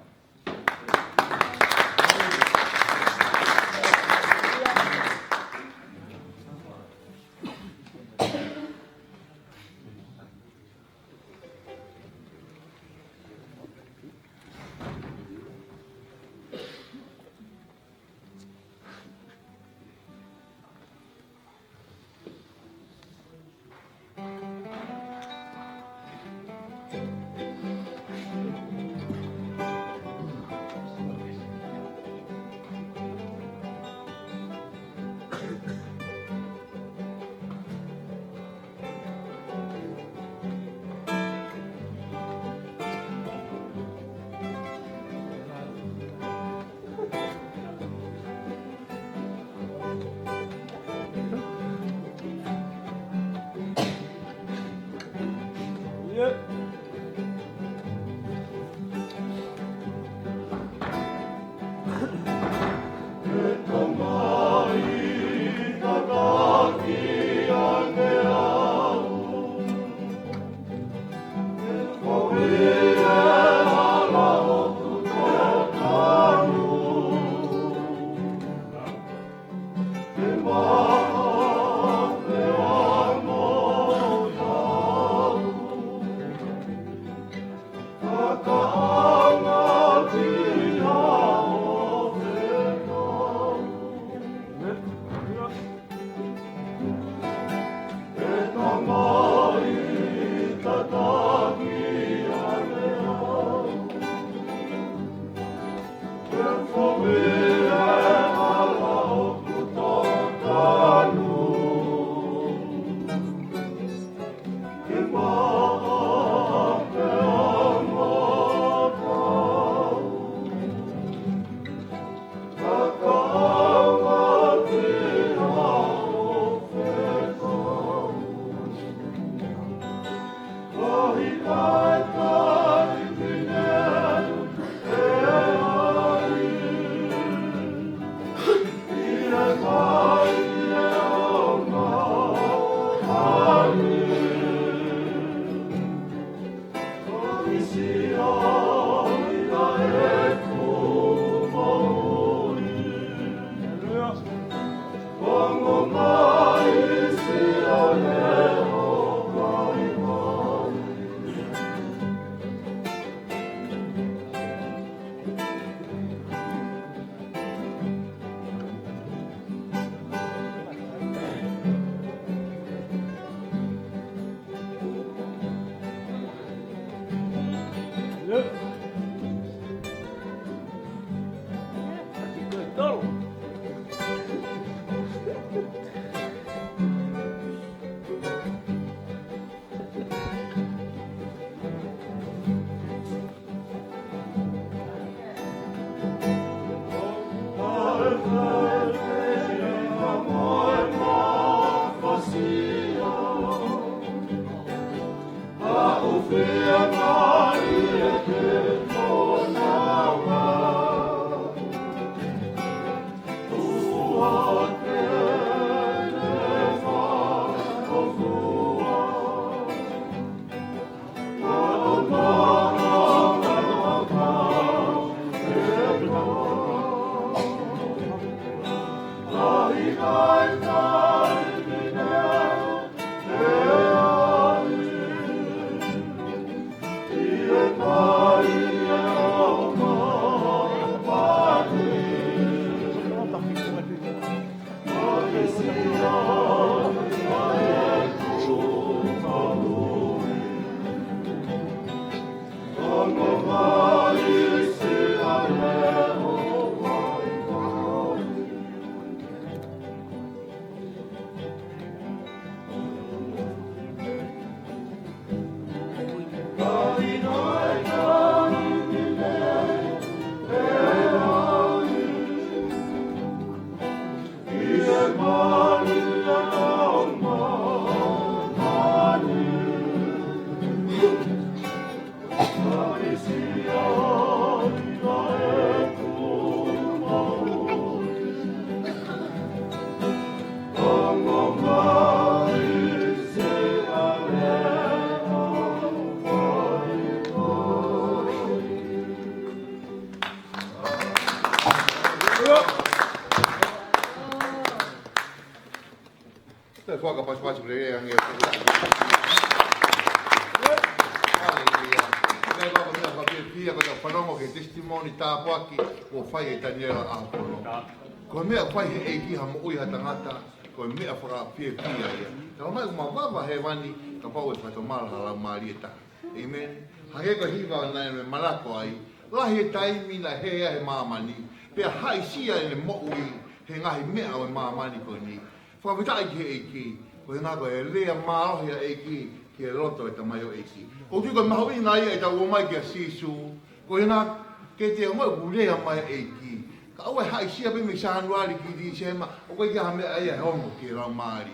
Te fuoca pas pas bere yang ya. Aleluia. Nei va con la pia con la fanongo che testimoni ta poaki o fai e taniera a kono. Ko mea fai e ki ha mo ui ha tangata ko mea fora pia ia. Tau mai ma vava he wani ka pau e fato mal hala marieta. Amen. Hage ko hiva na me malako ai. Lahi e taimi na he e mamani. Pea hai sia e le mo ui he ngahi mea o mamani ko ni. Whawhitai ki e ki, ko e ngako e lea mārohi a e ki, ki e roto e tamai o e ki. Ko tui ko mahu ina ia e tau o mai ki a sisu, ko e ngā, ke te amai ku lea mai e ki. Ka aue hai sia pe me sa anuari ki di sema, o koe ki ha mea ia hongo ki e rau maari.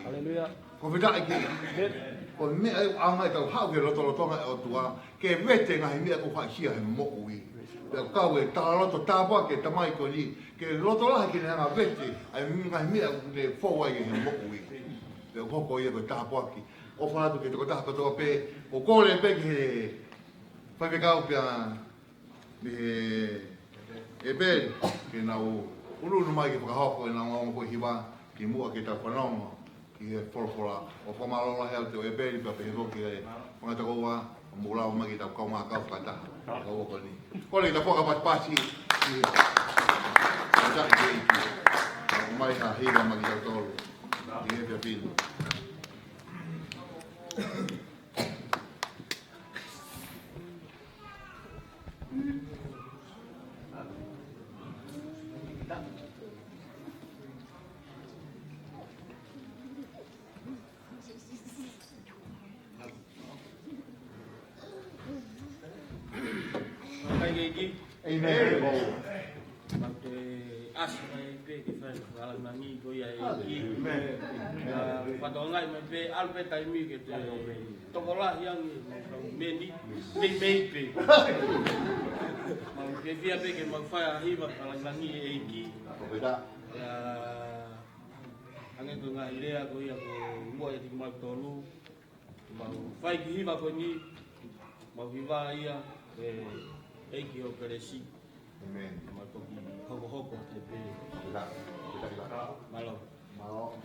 Ko whitai ki e, ko mea e anga e tau hau ke roto rotonga e o tua, ke vete ngahi mea ko hai sia he mo ui. Pea kau e tā roto tāpua ke tamai ko ni, ke roto lahi ki ne hanga vete, ai ngai mea ne fōwai e he mokui. Pea hoko ia ko tāpua ki. O whātu ke toko tāpua toa pē, o kōre pē ki he whaiwekau pia me e pēri, ke nau urunu mai ke whakahoko e nau ngongo po hiwa, ki mua ke tau whanongo, ki he whorofora, o whamarora hea te o e pēri, pia pe he roki e whangatako ua, mula o magi tau kaunga kau whakataha. Kau o ni. Kore ki ta whaka patpasi ki Ajak ke iki. Mai ha hiwa magi tau tolu. Ki he pia pinu. Amen. Mate asa mai pe ki fai ala nani ko ya ki. Patongai mai pe alpe tai mi ke te tokola yang meni pe pe. Mau ke via pe ke mau fai hiva ala nani e ki. Beda. Ya angen tu ngai idea ko ya ko mo ya ti mau tolu. Mau fai ki hiva ko ni mau hiva ia Eki o peresi. Amen. Matoki hoko te pe. Beda. Beda. Malo. Malo.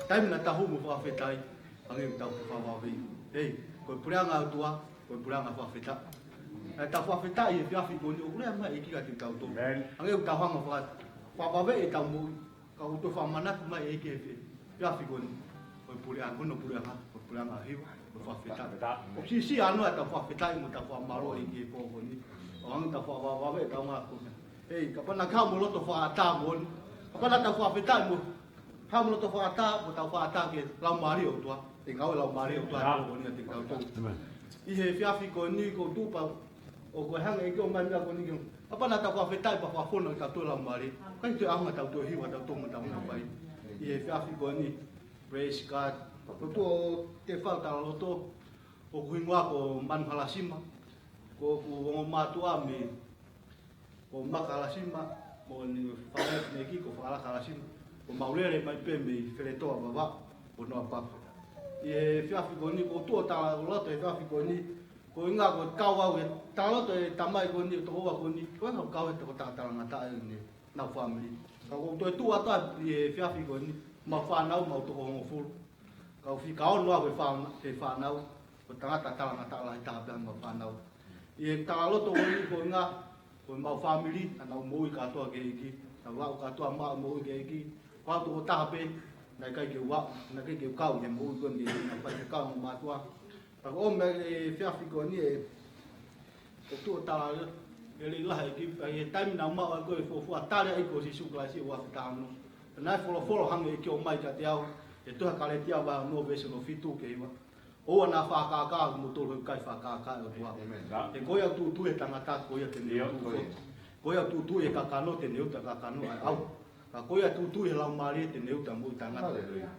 Time na tahu mo fa fetai ang tau fa fa vi hey ko pulanga tua ko pulanga fa feta ta fa feta ye fa fi ko ni ule ma e ki ka ti tau to ang tau hanga fa fa ve e tau mo ka to fa mana ma e ke fa fi ko ni ko pulanga ko no pulanga hi ko fa feta o si anu ta fa feta mo ta fa maro e ke po ko ni ang ta fa ve tau ma ko hey kapana ka mo lo to fa ta mo kapana ta fa feta mo Hao mo to fa ata, mo tau fa ata ke lau mari o tua. Te ngau lau mari o tua ko ni te kau tu. I he fiafi ko ni ko tu pa o ko hanga e ko mai ko ni ko. Apa na tau fa fetai pa fa fono ka tu lau mari. Kai te anga tau tu hiwa tau tu mo tau na pai. I he fiafi ko ni Praise God. Ko te falta loto o kuingwa ko manhalasima. Ko matua me ko makalasima ko ni fala neki ko fala kalasima. Ko maulere mai pe me feretoa baba ko no papa. E fiafi ko ni ko tu ta loto e fiafi ko ni ko inga ko kawa we ta loto e tamai ko ni to ko ni ko no kawa te ko ta ngata ni na family. Ko to tu ata e fiafi ko ni ma fa na ma to ko fu. Kau fi kau no e fa na ko tanga ta la ta ba ma fa na. E ta loto ko nga ko ma family ana mo ka to ke ki na wa ka to ma mo ke ki ko to ta pe na kai ke wa na kai ke kau ye mo ko ni na pa ke kau ma to ta o me fi afriko ni e to ta ele la ki e time na ma ko fo ta le ko si su kla si wa ta no na fo hang e ki o mai ka te au e to ka le tia ba no ve se no fitu ke wa o na fa ka mo to kai fa ka o tua e ko ya tu e tanga ta ko ya te ne ko ya tu e ka no te ne ta ka no au ka ko ya tu e la mari te ne ta mo tanga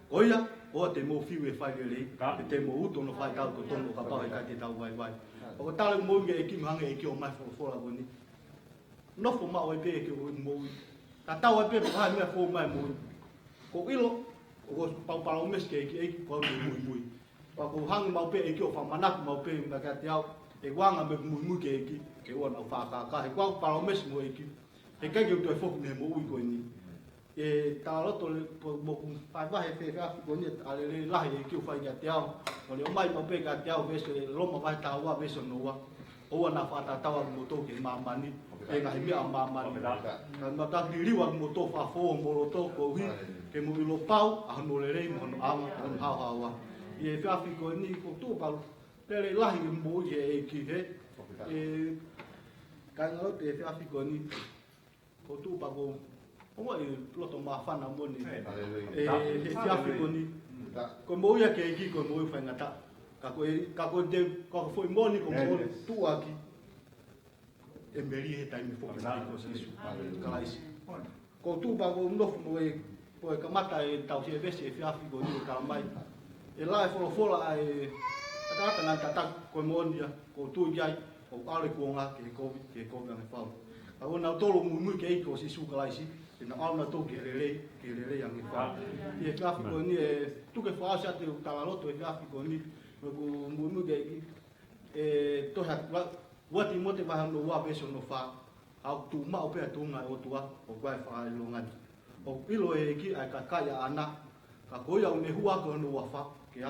ko ya o te mo fi we fa le te mo uto no fa ta ko to no ka pa ka te ta vai o ta le mo nge ki hang e ki o mai fo la boni no fo ma o pe ke o mo ta ta o pe pa me fo mai mo ko ilo o pa o mes ke ki ko mo pa ko hang mau pe e ki o fa manak mau pe na ka tiao e wanga me mu ke ki ke o na fa ka e kwa pa o mes mo e ki e ka ki to fo me mo u ko ni e ta lo to mo ku fa va he fe fa ko ni ale le la e ki o fa ka tiao o le mai mau pe ka tiao ve se lo ma va ta wa ve so no wa o na fa ta wa mo to ke ma mani e ga mi a ma mani ka ma ta di riwa mo to fa fo mo lo to ko hi ke mo lo pau a no le re mo no a ha wa e fa ko ni ko tu pa pele lahi mo ye e ki he e ka no te fa ko ni ko tu pa ko o e lo to ma fa na mo ni e fa ko ni ko mo ya ke ki ko mo fa ngata ka ko de ko foi mo ni ko mo tu aki e meri he tai fo ko si su ka isi ko tu pa ko no mo e po ka mata e tau se vese fa ko ni ka mai e lai fo ai ta na ta ko monia ko tu jai ko ale ko nga ke ko na fa a ona tolo mu ke ko si su kala si na ona to ke le yang fa e ka ko ni e tu ke fa sa te ta la loto e ka ko ni ko mu ke e to ha wa ti mo te va no wa beso no fa a tu ma o pe tu nga o tua o kwa fa lo nga o pilo e ki ai ka ya ana ka ko ya ne hua ko no wa fa ke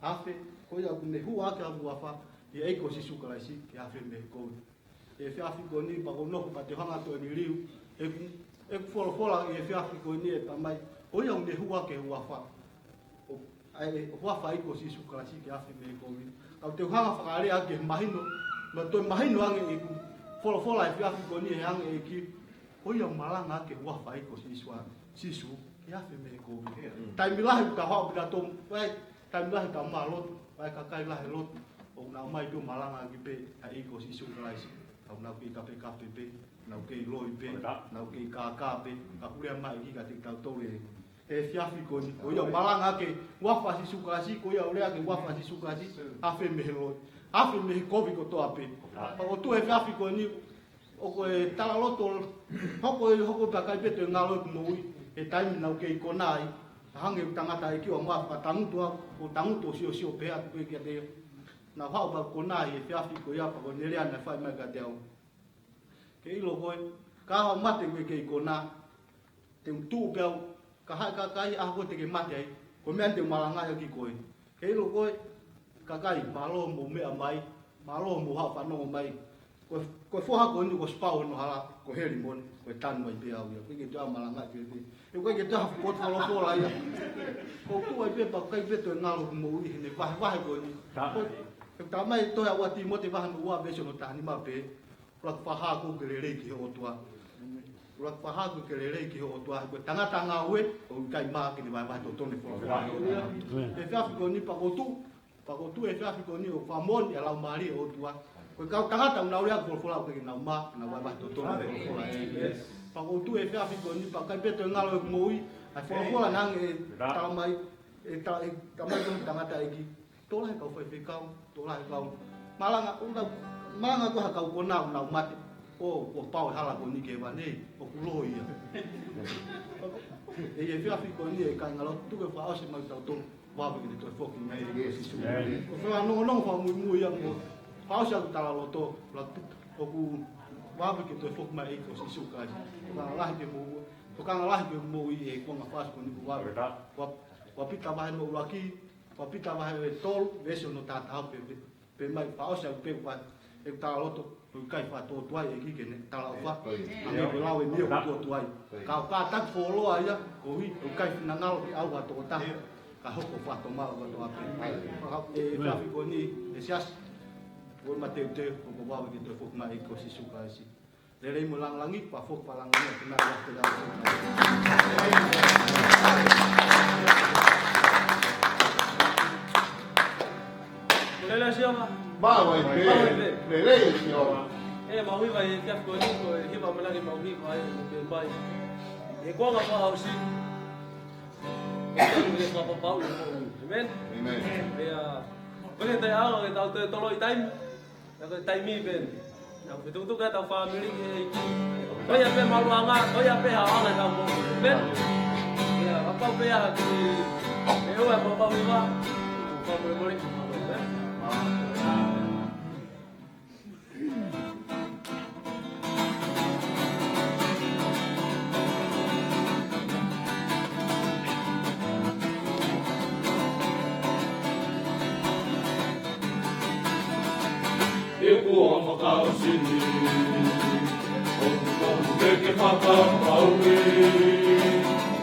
afe ko ya ne hua ka wa fa e ai ko si su kala si ke afe me ko e fe afi ko ni pa ko no pa te hanga to ni riu e fo la e fe afi ko ni e pa mai o ya ne hua ke wa fa o ai wa fa ko si su kala si ke afe me ko ni ka te hanga fa ale a ke mahino no to mahino ang e fo la e fe afi ko ni e ang e ki o ya malanga ke wa fa ko si su ya fe me ko tai milah ka ha bida tom vai tai milah ka malot vai ka kai lah lot o na mai do malanga ki pe ai ko si su lai si au na ki ka pe na ke loi pe na ke ka pe ka pule mai ki ka te ka to le e fiafi ko ni o ya malanga ke wa fa si su ka si ko ya ole ke wa fa si su ka si a fe me lo a fe me ko vi ko to ape o tu e fiafi ko ni o ko e tala loto hoko pa kai pe to ngalo mo e taimi nau ke ko nai hange tangata e ki o ma pa tangu si o pe a pe ke te na ha ba ko nai e fiafi ko ya pa ko nele ana fa ma ka te au ke ilo ko ka ha mate ke ko na te tu pe ka ha ka kai a ko te ke mate ai ko me ante malanga ya ki ko ke ilo ko ka kai malo mo me mai malo mo ha fa no mai ko fo ha ko ni ko spa no hala ko heli mon ko tan mai pe au ya ko ke ta malanga ke e ko ke ta ko ta lo la ya ko tu ai pe pa kai pe to ngalo mo ni ne va ko ni ko ta mai to ya wa ti mo te va no wa be so no ta ni ma pe ko fa ha ko ke le ki o tua ko fa ha ko ke le ki o tua ko tanga tanga we o kai ma ke ni va to to ne fo e fa ko ni pa ko tu e fa ko ni o fa mon ya la mari o tua ko ka tanga ta na ule ko la ko na ma na wa to to ne fo la pa ko tu e fa ko ni pa kai pe to ngalo mo ai fo la nang e ta mai e mai ko tangata iki tola ka foi kau tola kau malanga ko ha kau ko na mate o pau hala ko ni ke wa nei o kulo ia e fia fi ko ni e ka ngalo tu ke fa o se mai tau wa bi to foki mai e si su o fa no fa mu ia mo fa o se ta lo to la o ku wa bi to foki mai ko si su ka la ke mo ko ka la ke mo i e ko ma fa ko ni wa pita vai no laki wa pita vai e tol vese no ta ta pe mai pa o se pe pa e ta lo to kai fa to tuai e ki ne ta la fa ame pe lawe ni ko tuai ka ta fo lo aya ko hi kai na ngal ki au wa to ta ka ho ko fa to ma wa to ape e fa fi ko ni e sias wo ma te ko wa ki to fo ma e ko si su ka si le mo lang langi pa fo pa lang ni na wa te da Lele siapa? Bawa itu. Lele siapa? Maui vai ke ko ni ko he ba mala ni maui vai ke bai. E ko nga pa hausi. Ni ko pa pau. Amen. Amen. Ya. Boleh tai ang tau te toloi time. Ta tai mi ben. Na betul tu ka tau family ke. Ko ya pe malu anga, ko ya pe ha anga tau mo. Ben. Ya, apa pe ya ki. E o pa pau ni ba. Ko mo mo ni. E kua whakausini o te ke whakapaui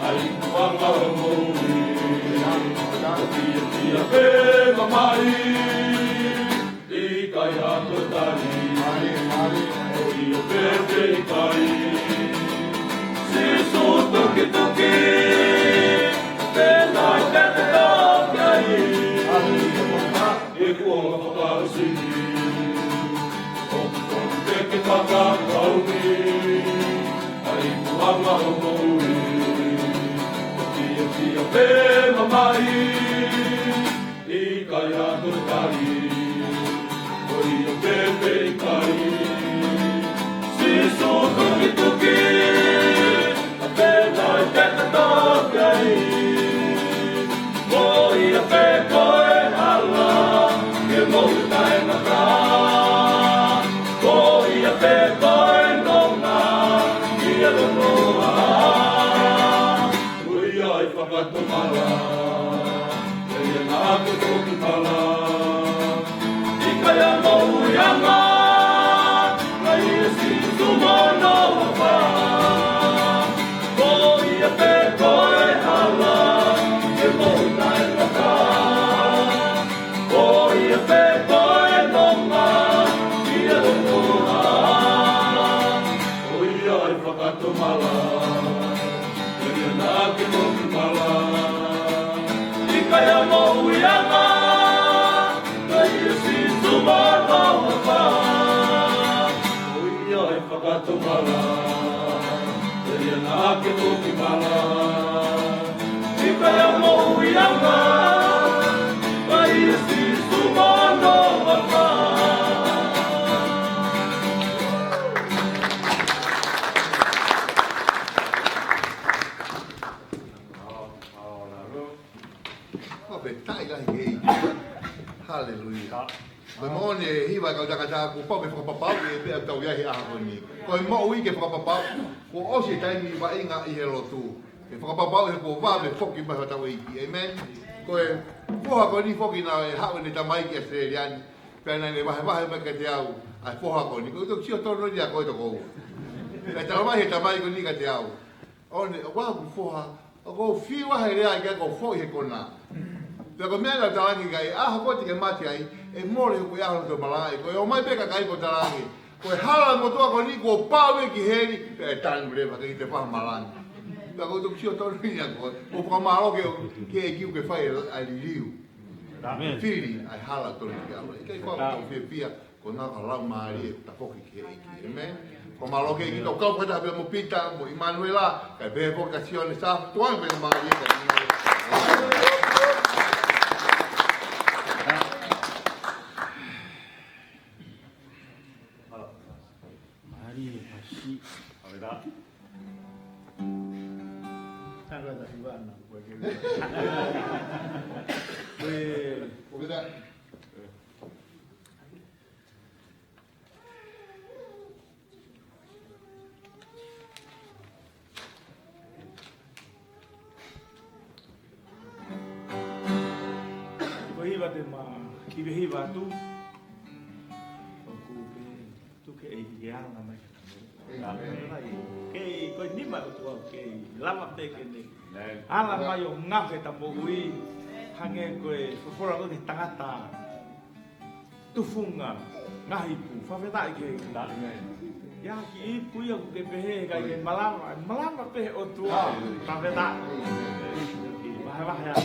ai kuanga o moui o tia pe mamai I kai ato tari o io pe te I kai se so toki toki te nai te te toki e kua whakausini ke whakapaui ai kuanga o moui o tia pe mamai I kai ato tari o io pepe I kai si so toki toki a pe nai te te toki ai mo ia pe koe hala ke mou tae ngata pe koe nonga ia lonoa ui ai whakatomala e nā ke toki pala I kai anō uianga kai e si tumono wha ko ia pe koe hala ke mou nai waka ko ia pe koe nonga ia lonoa whakatomala e nā ke toki pala I kai anō uianga kai e si tumana waka o ia e whakatomala e nā ke toki pala I kai anō uianga kai e si tumana waka Hallelujah. Memone hiwa kau taka ku pau me whakapapau e pia tau iahi aha ni. Ko e mau I ke whakapapau, ko osi taimi wa inga I he lotu. E whakapapau he ko wā me whoki maha tau iki. Amen. Ko e whoha ko ni whoki na e hau ni tamai ki Australiani. Pea nai ne wahe me ka te au. Ai whoha ko ni. Ko ito kio tono ni a koe toko. Pea talamai he tamai ko ni ka te au. O ne wā ku whoha. O ko whiwa he rea I ka ko whoki he kona. Pea ko mea la talangi kai, aha poti ke mati ai, e more ko ia hano to malai, ko e o mai peka kai ko talangi, ko e hala mo toa ko ni ko pawe ki heri, pea e tani mrewa ke te whaha malangi. Pea ko tuk sio tonu ni a koe, ko whakamaro ke e kiu ke whai ai liu. Whiri ai hala tonu ki awa, e kei whaka ko pia, ko nā ka lau maari e ta whoki ki eiki, amen? Ko malo ke ki tau kau kata pia mo Pita, mo Emanuela, kai pēhe whakasione sa, tuang pēhe maari e ka hiva te ma ki ve hiva tu o ku pe tu ke e ia na mai ke ko ni ma tu ke lama te ke ni ala mai o nga ke ta mo ui hange ko e fora ko te tangata tu funga ngahi pu fa ve ta ke da ya ki pu ya ku ke pe ka ke malama pe o tu fa ve ta ki ba ya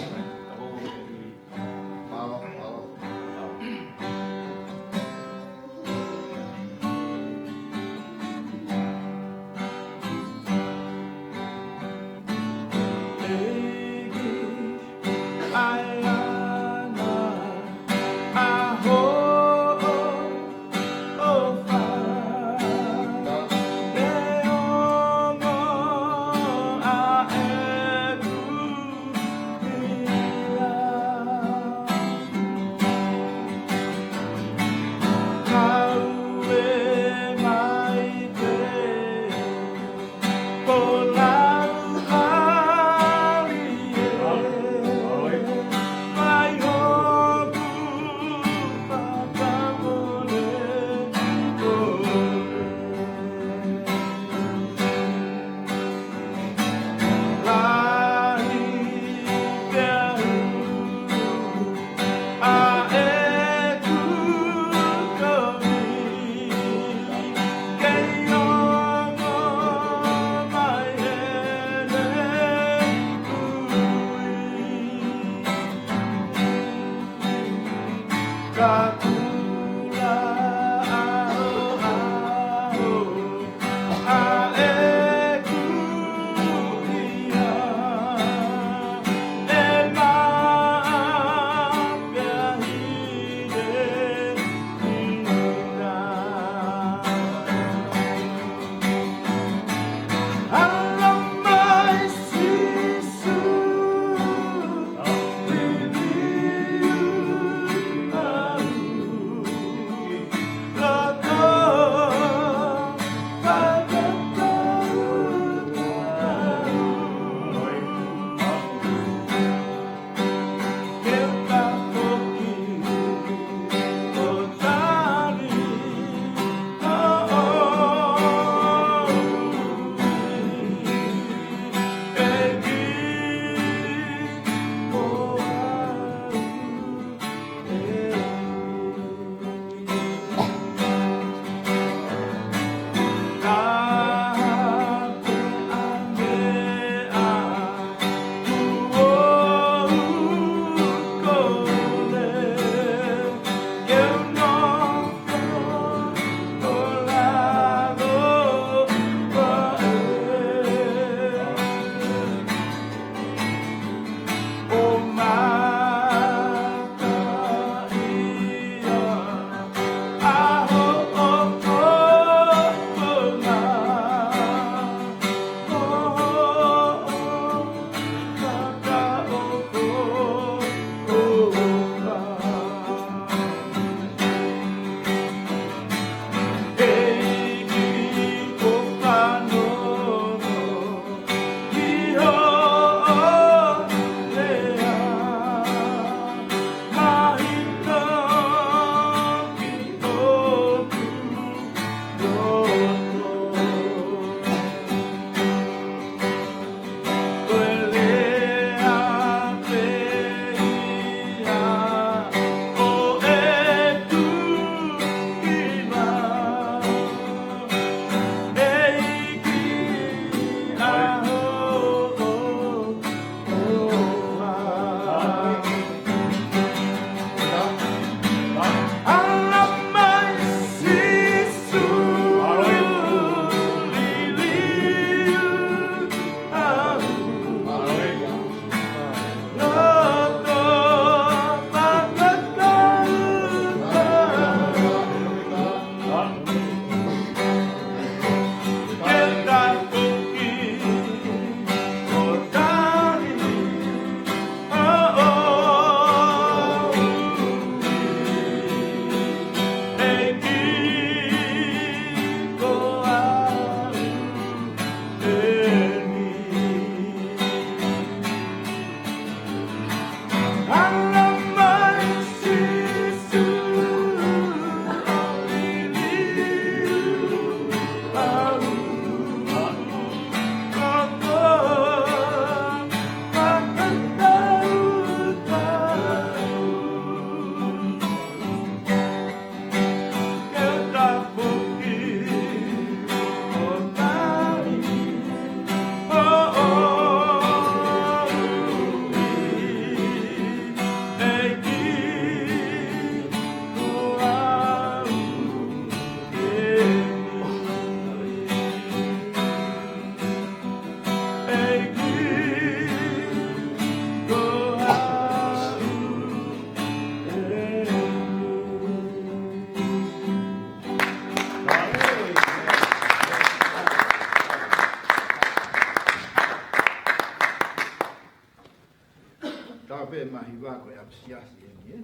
sih ni.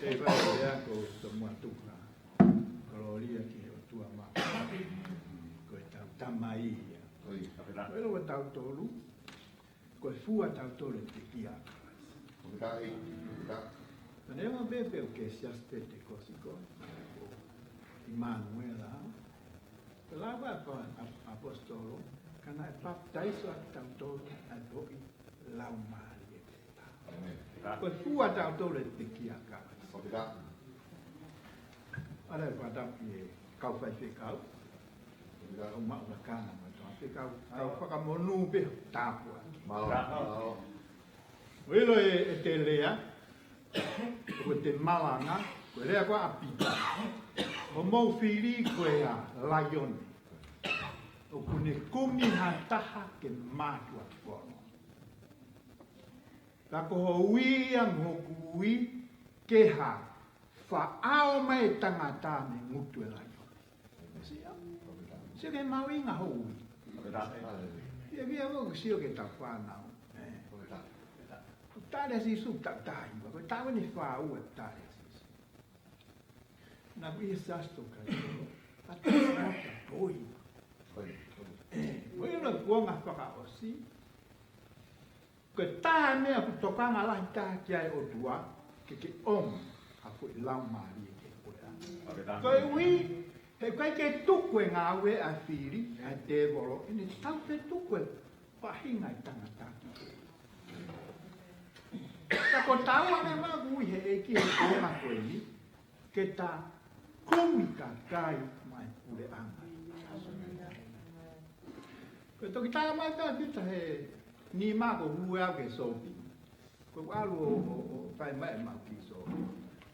Tapi dia ko semua tu lah. Kalau dia kira tu amat. Ko tamai ya. Kalau tahu tolu, ko fua tahu tolu tikia. Andiamo a bere che si aspetta così come Immanuel, la va apostolo, che ha baptizzato a tanto a voi la umaria. Poi fu a tanto le ticchiaca. Allora guarda che cau fai ficau, uma cana, ma cau fa come nube tapua. Quello è telea. Ko te malanga, ko rea ko apita. O mau whiri koe a lion. O kune kumi hataha ke mātua kono. Ka ko ho ui ang hoku ui ke ha whaao mai tangata me ngutu e lion. Se ke mau inga ho ui. Ia via mo kusio ke ta whanau. Tare si su tak tai, ko tahu ni fa u tare si. Na bi sasto ka. Ata poi. Moi no kuanga fa osi. Ko ta me ku toka ngala ta kia o tua ke om aku lau mari ke ko. Ko wi he kai ke tu ko ngawe a firi a te volo ni tau pe tu ko pahinga tangata. Ta ko tau ane magu i he eki he koma koe ni, ke ta komika kai mai ure anga. Ko toki tā mai tā pita he ni mako hue au ke sopi. Ko alu o whai mai mau ki sopi.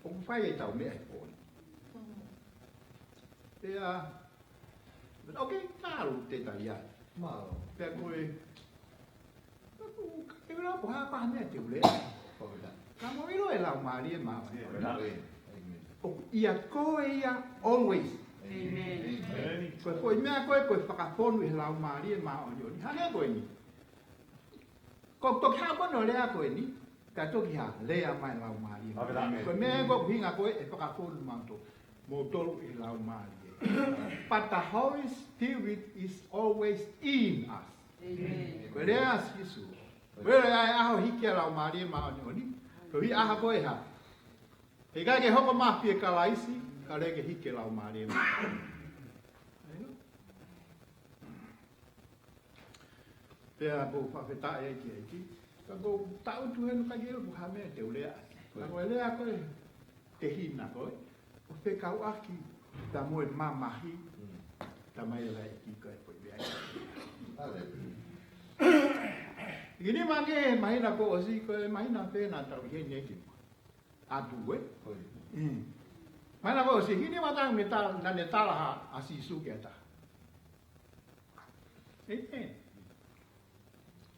O ku whai e tau mea e pōni. Pea, ok, tāru te tai ai. Pea koe, ke wera po haa paha mea te ule. Ka mo ilo e lau maari e maa. O ia koe ia always. Koe koe mea koe whakafonu e lau maari e maa o ni. Hane koe ni. Ko toki haa kono lea koe ni. Ka toki haa lea mai lau maari e maa. Koe mea koe hinga koe e whakafonu manto. Mo tolu e lau maari e. But the Holy Spirit is always in us. Koe lea sisu. Where ai aho hiki a lau maari e maa o ni. Ko hi aha koe ha. He kai ke hoko mapi e kalaisi, ka reke hike lau maari e maa. Pea po whawheta e ki eiki. Ka ko tau tuhenu ka gero po hamea te ulea. Ka koe lea koe te hina koe. O whekau aki ta moe mamahi. Ta mai la eki koe koe bea. Gini mange mahina ko osi koe mahina pena tau hene eki. Atu e. Mahina ko osi gini matang me tala nane tala ha asisu ke ta.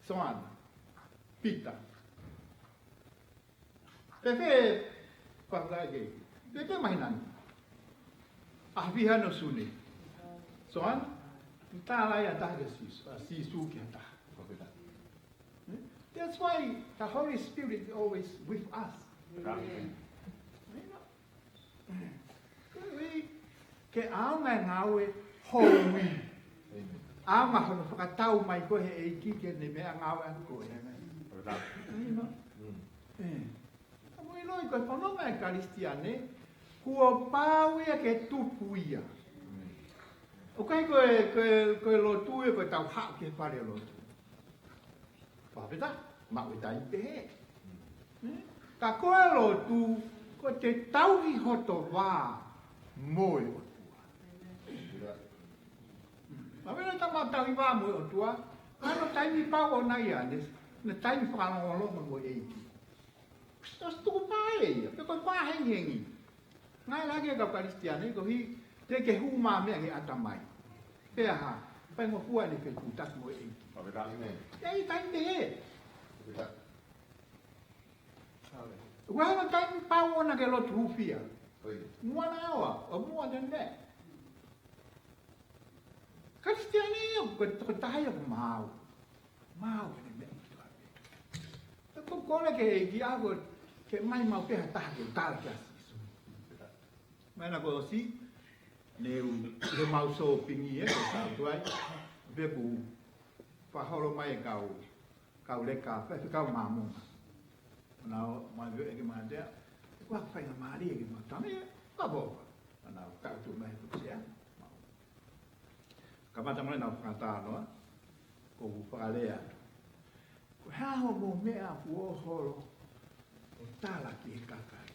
Soan, pita. Pepe, pakai pepe mainan. Ahbihan no suni. Soan, tala ya dah sisu ke ta. That's why the Holy Spirit is always with us. Ke au ngawe holy. Ama hono whakatau mai koe he eiki ke ne mea ngāwe anu koe. Amu iloi koe whanonga e karistiane, kua pāu ia ke tupu ia. O kai koe lotu e koe tau hau ke whare lotu. Whaweta, maue tai te he. Ka koe lotu, ko te tauhi hoto wā moe o. Ma vena ta matau i wā moe o tua, ano taimi pau o nai a, ne taimi whakalonga mo eiki. Tos tuku pae ia, pe koe pāhengi hengi. Ngai lagi e kau karistiane, ko hi te ke hu mā mea ke atamai. Pea ha, pai mo pua ni whetu tas mo eiki. Ei taimi te he. Wahanga taimi pau o na ke lotu hufia. Mua na awa, o mua den me. Kristiani ko tayo mau. Mau ni me. Ko kole ke ki ago ke mai mau pe ta ke tal ke asu. Mana ko si ne le mau so pingi e ko tuai. Ve bu fa holo mai kau le ka pe kau mamu. Na mai ve ke ma dia. Ko fa na mari ke ma ta me. Ka bo. Na ka tu mai ku sia. Kamata mai na kata no. Ko fa le ko ha ho mo me a fu holo. O tala ki kakai.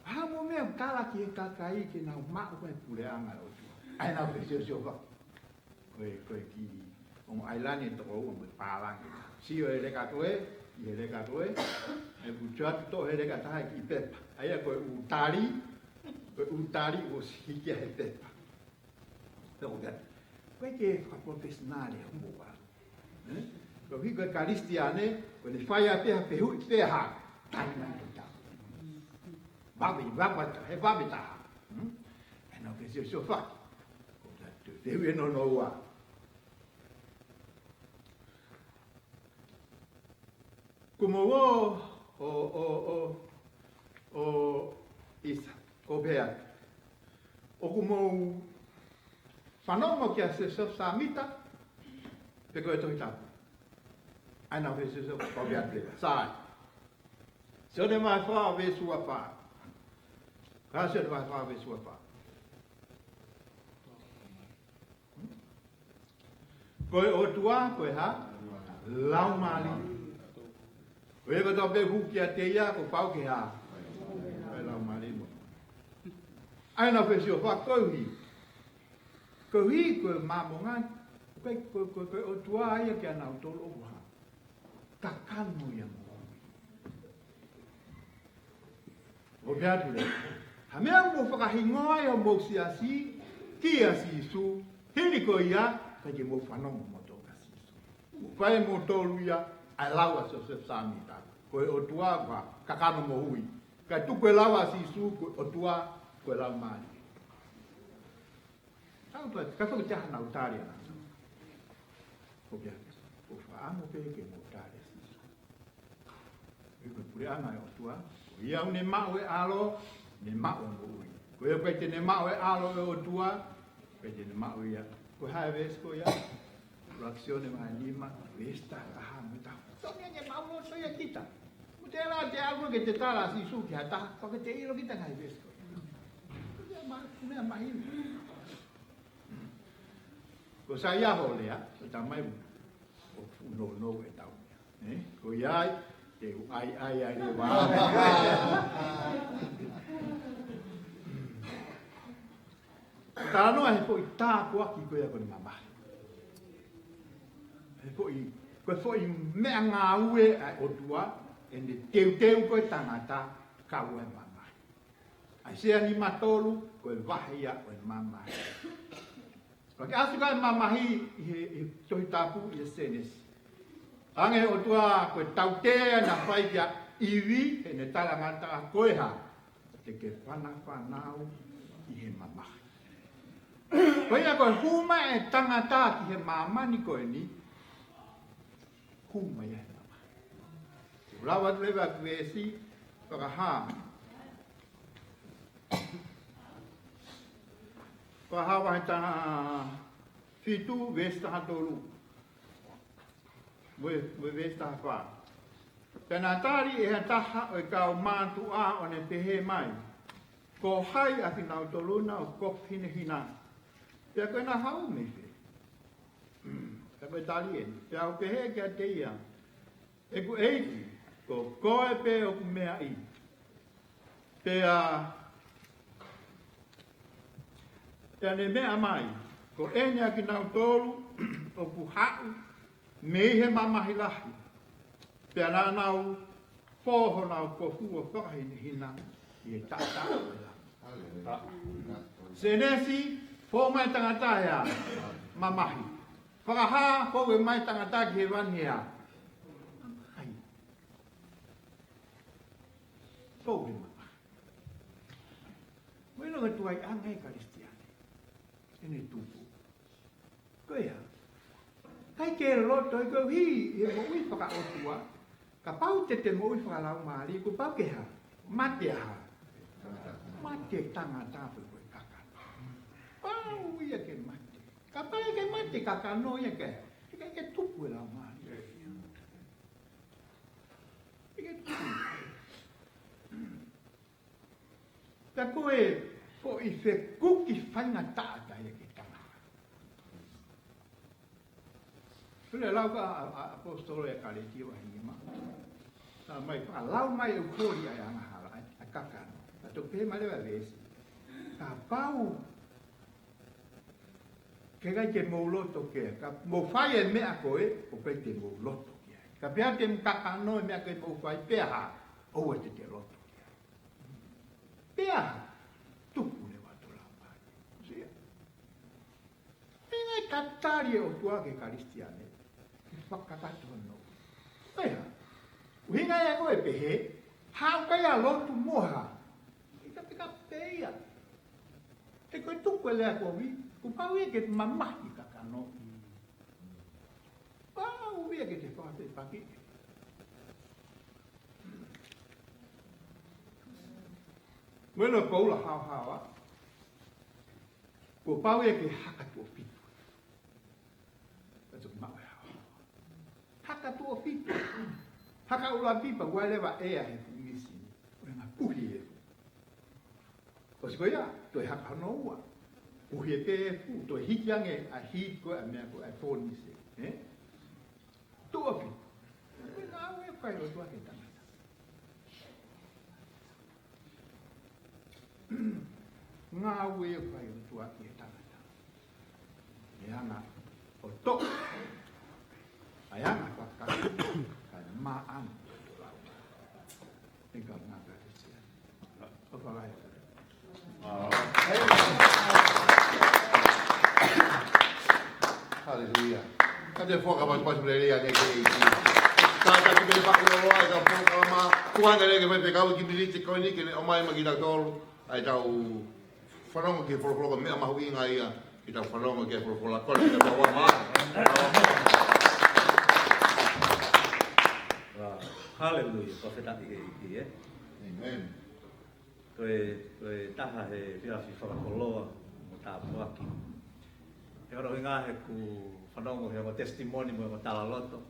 Ha mo me tala ki kakai ke na ma ko pule anga o tu. Ai na pe sio va. Ko ki on island ni to o mo palang. Si o le ka toe, ye le ka toe. E bu chat to he le ka ta ki pe. Ai ko utali o si ki he pe. Então, perché fa professionale un po' qua? Lo dico che cristiane, quelle fai a te ha, va. E non che si fa. Devi non lo va. Come isa, copea. O come Whanongo kia se sa mita, pe koe tohi tāpu. Aina whe se kawea plea, sāi. Se o ne mai whaa we sua whaa. Ka se o ne mai whaa we sua whaa. Koe o tua, koe ha, lau mali. Koe ko tau pe hukia te ia, ko pau ke ha. Koe lau mali mo. Aina whe se o whaa koe hi. Ko hi ko mamonga ko o tua ia ke ana tolo ha takanu ya mo o beatu le ha me mo fa hingoa ya mo si asi ki asi su hini ko ia ka ke mo fa no mo to kasi su fa mo tolu ya alawa so se samita ko o tua va kakano mo hui ka tu ko lawa si su o tua ko la mali Kaso ke jahan au tari ana. Ko bia. Ko fa amo pe ke mo tari. Ko pure ana o tua. Ia ne mau e alo, ne mau no ui. Ko e pe ne mau e alo o tua, pe ne mau ia. Ko ha ves ko ia. Reazione ma lima, questa ha muta. So ne mau no so ia kita. Mutela te algo que te tala si su que ata, porque te iro kita ngai ves ko. Me mai. Ko sa ia ho lea, o ta mai o no e tau. Ko iai, te ai le wa. Ta no e po ta ko aki ko ia ko ni mama. E po I ko fo I me nga ue o tua e ne teu ko tangata ka ue mama. Ai se ani matolu ko e vahia o mama. Porque asu kai mamahi I tohi tapu I senes. Ange o tua koe tautea na whaikia iwi he ne talangata a koeha. Te ke whanau I he mamahi. Koe ia koe huma e tangata ki he mamani koe ni. Huma ia he mamahi. Ulawa lewa kwesi whakaha. Pahawa he taha fitu vesta hatolu. We vesta hafa. Tena tari e taha o kau mātu a o ne pehe mai. Ko hai a finau toluna o kop hine hina. Pea koe na hau me fe. E koe tari e. Pea o pehe kia te ia. E ku eiti. Ko koe pe o ku mea I. Pea Tane mea mai, ko enya ki nau tolu, o ku hau, me he mamahi lahi. Pea nā nau, poho nau ko fua whakahine hina, I e tata o la. Senesi, po mai tangata hea, mamahi. Whakaha, po e mai tangata ki he wani hea. Mamahi. Po e mamahi. Moino ka tuai angai karisti. ini tupu. Koe ha. Kai ke lo to ko hi e mo ui whaka o tua. Ka pau te mo ui whakalau maari ku pau ke ha. Mate ha. Mate tanga tapu koe kaka. Pau ia ke mate. Ka pau ke mate kaka no ia ke. Ika ke tupu e lau maari. Ika tupu. Ta koe po i se kuki whainga taata ia ke tanga. Tule lau ka apostolo e kare tio a hima. Ta mai pa lau mai u kori ai anga hala a kaka. Ta to pe mai lewa vesi. Ta pau ke ga ke mo loto ke ka mo fai e me a koe o pe te mo loto ke. Ka pia te kaka no me a ke mo fai pe ha o e te loto. Pea, tupu le watu la pai. Sia. Pea katari o tua ke karistiane. Ke whakatatu no. Pea, uhinga e koe pehe, hao kai a lotu moha. Ika pika pea. Te koe tupu e lea koe, ku pau e ke mamahi kakano. Pau e ke te whakate paki. Bueno, Paula hawa. Ko pau e ke haka tu pitu. That's ma hawa. Haka tu pitu. Haka ula pipa wale va e a he misi. O na puhi e. Ko se koia, to haka no wa. Puhi e pe fu, to hikiange a hi ko a me ko a phone se. Tu pitu. Na we kai lo tu ke tanga. Ngā ue whai o tua ki e tangata. E anga o tok. Ai anga whakaka. Kai mā anga o tu lau. E ka ngā kare sia. O whakai o kare. Hallelujah. Ka te whakapas rea ne ke iti. Ka ta ki me whakaloa e ka whakalama. Kuanga ne ke whai pekau ki milite koini ke ne o mai magina tolu. Ai tau whanonga ke wholokoloka mea mahu inga ia i tau whanonga ke wholokoloka kore te paua maa. Hallelujah, profeta i e. Amen. Koe taha he whiawhi whakakoloa mo tā puaki. He karo inga he ku whanonga he o testimoni mo o tala loto.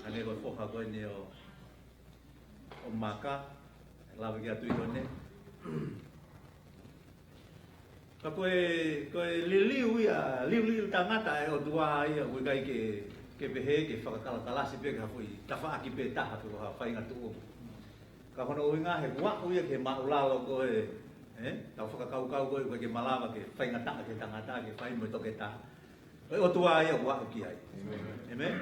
Ane koe whoka koe ni o maka, lawa ki atu i kone. Ka koe liu liu tangata e o tua ia ui kai ke pehe ke whakakalakalasi pe ka hui tawha aki pe taha pe koha whainga tuo. Ka hono ui ngā he waku ia ke maulalo koe tau whakakaukau koe ke malawa ke whainga taha ke tangata ke whainga mo toke taha. O tua ia waku ki ai. Amen?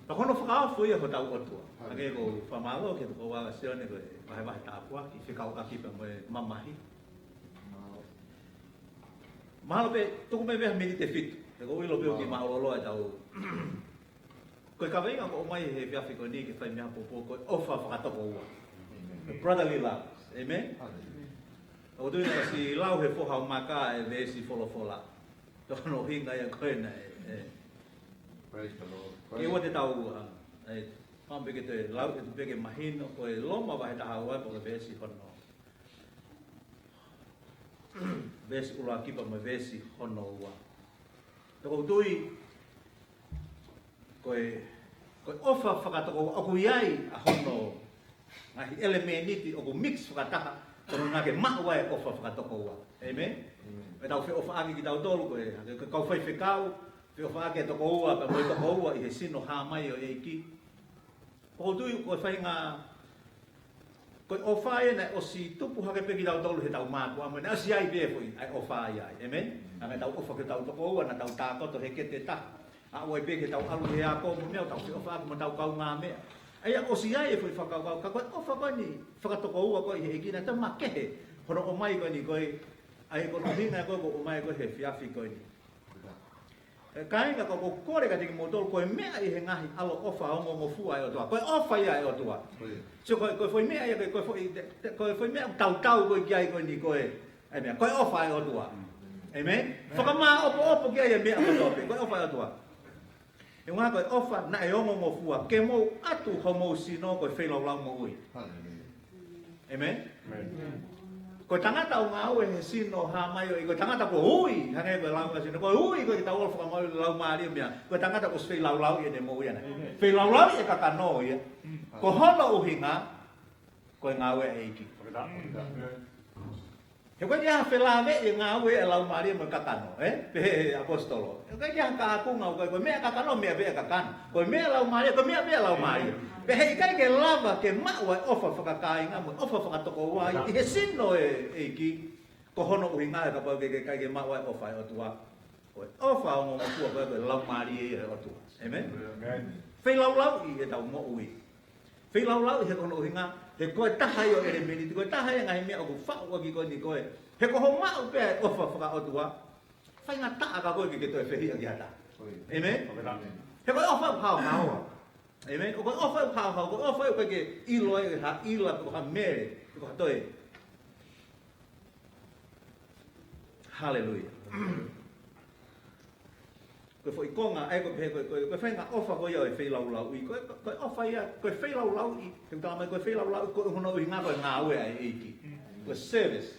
Ka hono whakaafu ia ho tau o tua. Ake ko whamalo ke ko wanga sione koe wahe tāpua ki whikau aki pa moe mamahi. Mahalo pe, tuku me weha meni te fitu. Te ko ilo peo ki maololo e tau. Koe ka weinga ko o mai he whiawhi koe ni ke whai mea popo koe ofa whakatoko ua. Brotherly love. Amen? O tuina ka si lau he whoha o maka e vesi wholofola. Tono hinga ia koe na Praise the Lord. E ua te tau Pampe ke te lau ke te peke mahino koe loma wahe taha ua po ke vesi hono. Vesi uloa kipa me vesi hono ua. Toko tui koe ofa whakatoko oku iai a hono ngahi elemeniti oku mix whakataha kono ngake mahua e ofa whakatoko ua. Amen? E tau whi ofa aki ki tau tolu koe kau whai whikau whi ofa aki e toko ua pa moe toko ua i he sino hāmai o eiki. Ko tui ko whainga ko ofai na o si tupu hake peki tau tolu he tau mātua mo na si ai be foi ai ofai ai amen anga tau ofa ke tau toko na tau tākoto he kete ta a oi peki tau alu he ako mo meu tau ofa mo tau kau ngā mea ai o si ai foi whakau ka ko ofa ko ni whakatoko ua ko he kina ta makehe hono o mai ko ni ko ai ko no hinga ko o mai ko he fiafi ko ni Kainga ko kore ka tiki motor ko mea I he ngahi alo ofa o mo fu ai o tua. Ko ofa ia o tua. So ko foi mea ia ko foi mea tau ko ki ai ko ni ko ai mea ko ofa ai o tua. Amen. Whakama opo kia ia mea kotope, koe ofa atua. E ngā koe ofa na e ongo mo fua, ke mo atu homo sino koe whelaulau mo ui. Amen. Koe tangata o ngā ue he sino ha mai o, koe tangata ko ui, hange koe lau ngā sino, koe ui koe ta olo whakamau lau maari o mea, koe tangata ko whelaulau ia ne mo ui ana. Whelaulau ia kakano ia, ko hono uhinga, koe ngā ue e iki. He koe kia whelave i ngā ue e lau maari mo kakano, pehe apostolo. He koe kia kaakunga, koe mea kakano, mea bea kakano. Koe mea lau maari, koe mea bea lau maari. Pehe ikai ke lava ke maua e ofa whakakai ngā mo, ofa whakatoko wai, i he sino e iki, ko hono uhinga e kapau ke kai ke maua e ofa e otua. Koe ofa o ngā kua koe lau maari e otua. Amen? Whelaulau i e tau mo ui. Whelaulau i he kono uhinga, he koe tahai o ere meni, koe tahai ngai mea o ku whau aki koe ni koe. He koho mau pēr ofa whaka otua, whai ngā taa ka koe ki toi whehia ki hata. Amen? He koe ofa pao haua. Amen? O koe ofa pao haua, koe ofa koe ke ilo e ha ila ko ha mere, ko ha toi. Hallelujah. Koe fo i konga, ai koe pehe koe whai ngā ofa koe au e whelaulau i, koe ofa ia, koe whelaulau i, he tala mai koe whelaulau i, koe hono i ngā koe ngā ue ai eiki. Koe service,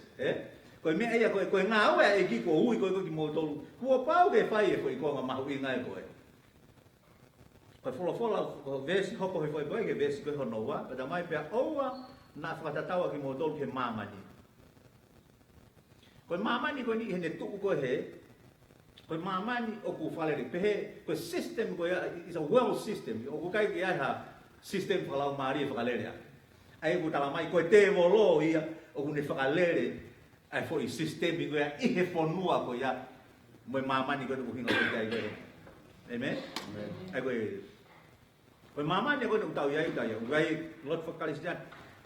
koe mea ia koe ngā ue ai eiki, koe ui koe ki mō tolu. Kua pau ke whai e fo i konga mahu i ngai koe. Koe whola, koe vesi hoko he koe ke vesi koe hono wa, pata mai pia oua, nā whakatatawa ki mō tolu ke māmani. Koe māmani koe ni he ne tuku koe he, koe mamani o ku whaleri pehe, koe system koe is a well system, o ku kai ki ai ha system whakalau maari e whakalerea. Ai ku tala mai koe te volo ia, o ku ne whakalere, ai fo i system i koe i he whonua koe ia, moe mamani koe nuku hinga koe kai koe. Amen? Ai koe mamani koe nuku tau iai kai, o kai lot whakalisian.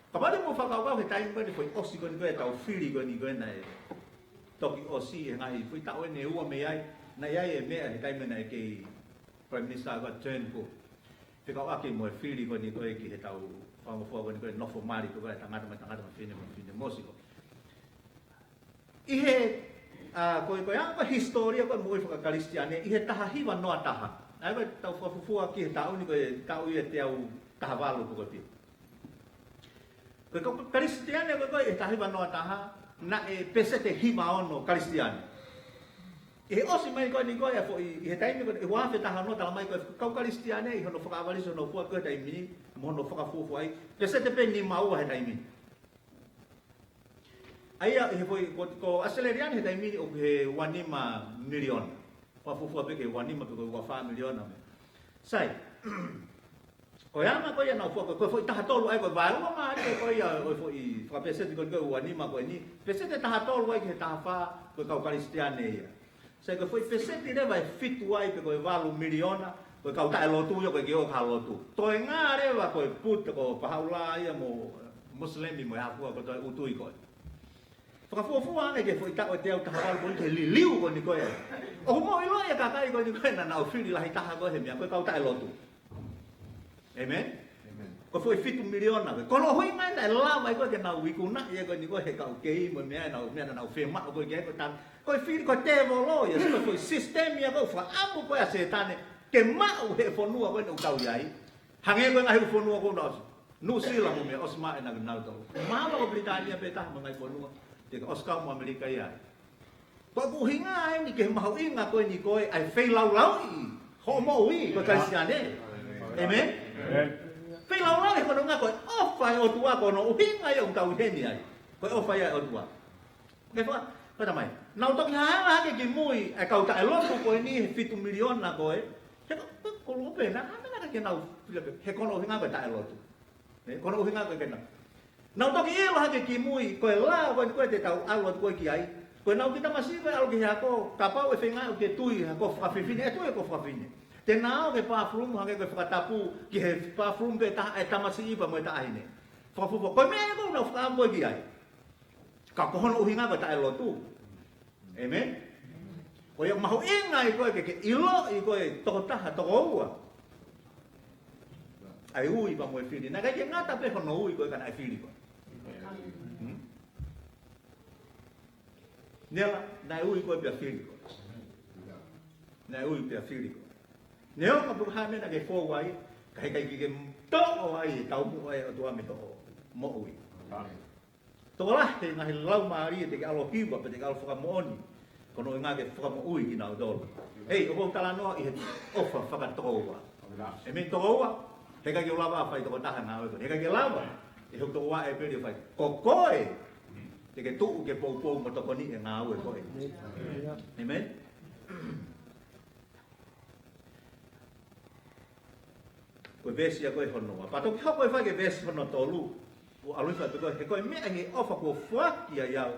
Kapade mo whakawau he taimi koe ni koe osi koe ni koe tau whiri koe ni koe na e. Toki osi e ngai, fui tau e ne ua me ai, na iai e mea he taimena e kei Prime Minister ka turn ko. Whikau ake mo e whiri ko ni koe ki he tau whangofua ko ni koe nofo mari ko koe tangata ma whine mosiko. I he, koe anga historia koe mo i whakakaristiane, i he taha hiwa noa taha. Ai koe tau whafufua ki he tau ni koe tau i e te au taha walu ko koe pia. Koe karistiane koe e taha hiwa noa taha, na e pesete hima ono karistiane. E osi mai koe ni koe fo i he taimi koe e wafe taha no tala mai koe kau karistiane i hono whakaawaliso no fua koe taimi mo hono whakafufu ai pesete pe ni maua he taimi. Aia he foi ko aceleriane he taimi o he 1 milion. Whafufua pe ke 1 pe koe 4 milion ame. Sai. Koe ama koe na fua koe foi taha tolu ai koe vaua ma ai koe ia foi whakapesete koe 1 koe ni. Pesete taha tolu ai ke taha wha koe kau karistiane ia. Sai koe foi pesete rewa e fitu ai pe koe 4 miliona, koe kau tae lotu ia koe ki o ka lotu. Toi ngā rewa koe puta ko pahaula ia mo muslimi mo hapua koe toi utui koe. Whakafuafua ane ke foi tako e te au taha walu koe te liliu koe ni koe. O mo ilo ia kakai koe ni koe na nau whiri lahi taha koe he mea koe kau tae lotu. Amen? Koe foi 7 miliona koe. Kono hui mai na e lama i koe ke nau wikuna ia koe ni koe he kau kei mo mea nau whema o koe ke koe tan. Koe whiri koe te volo ia, koe foi sistemi ia koe whaamu koe a setane ke mau he whonua koe nau tau iai. Hange koe ngahi whonua koe nau. Nu sila mo mea osma e nau nau tau. Mama ko Britania pe taha mga whonua. Te ka oskau mo Amerika iai. Koe kuhinga ai ni ke mau inga koe ni koe ai wheilau lau i. Ho mo ui koe kaisiane. Amen? Wheilau lau i kono ngā koe ofai o tua kono uhinga i o tau heni ai. Koe ofai ai o tua. Koe wha, koe tamai. Nau toki haanga hake ki mui ai kau tae lotu koe ni he 7 miliona koe. He kono upe na hamena ke nau he kono uhinga koe tae lotu. Kono uhinga koe kena. Nau toki ilo hake ki mui koe la koe te tau aluat koe ki ai. Koe nau kita masih koe alu ki hako kapau e whenga o ke tui hako whakawhiwhine. E tui e ko whakawhiwhine. Te nao ke pāwhurungu hake koe whakatapu ki he pāwhurungu pe taha e tamasi ipa mo e taha hine. Whakafupo, koe mea e koe nau whakaam koe ki ai. Ka kohono uhinga koe tae lotu. Amen? Koe ia mahu inga i koe ke ilo i koe toko taha, toko ua. Ai ui pa mo e whiri. Nā kai ke ngata pe hono ui koe kana ai whiri koe. Nela, nai ui koe pia whiriko. Nai ui pia whiriko. Neo ka puka hame na ke fōwai, ka heka i ke tō ai, tau mu ai o tua me tō mo ui. Tō la, te ngahi lau maari te ke alo hiwa, pe te ke alo whakamooni, kono i ngā ke whakamo ui ki nau tōru. Hei, o kou tala noa i he ofa whakatoa. E me toa, heka ke ulawa whai toko taha ngā oi, heka ke lawa, e hok toko wa e peri whai. Ko koe, te ke tuu ke pou mo toko ni e ngā oi koe. Amen? Koe vesi a koe honoa. Pato ki hako e whai ke vesi hono tolu, o alui whai koe, he koe mea he ofa kua whaki a iau,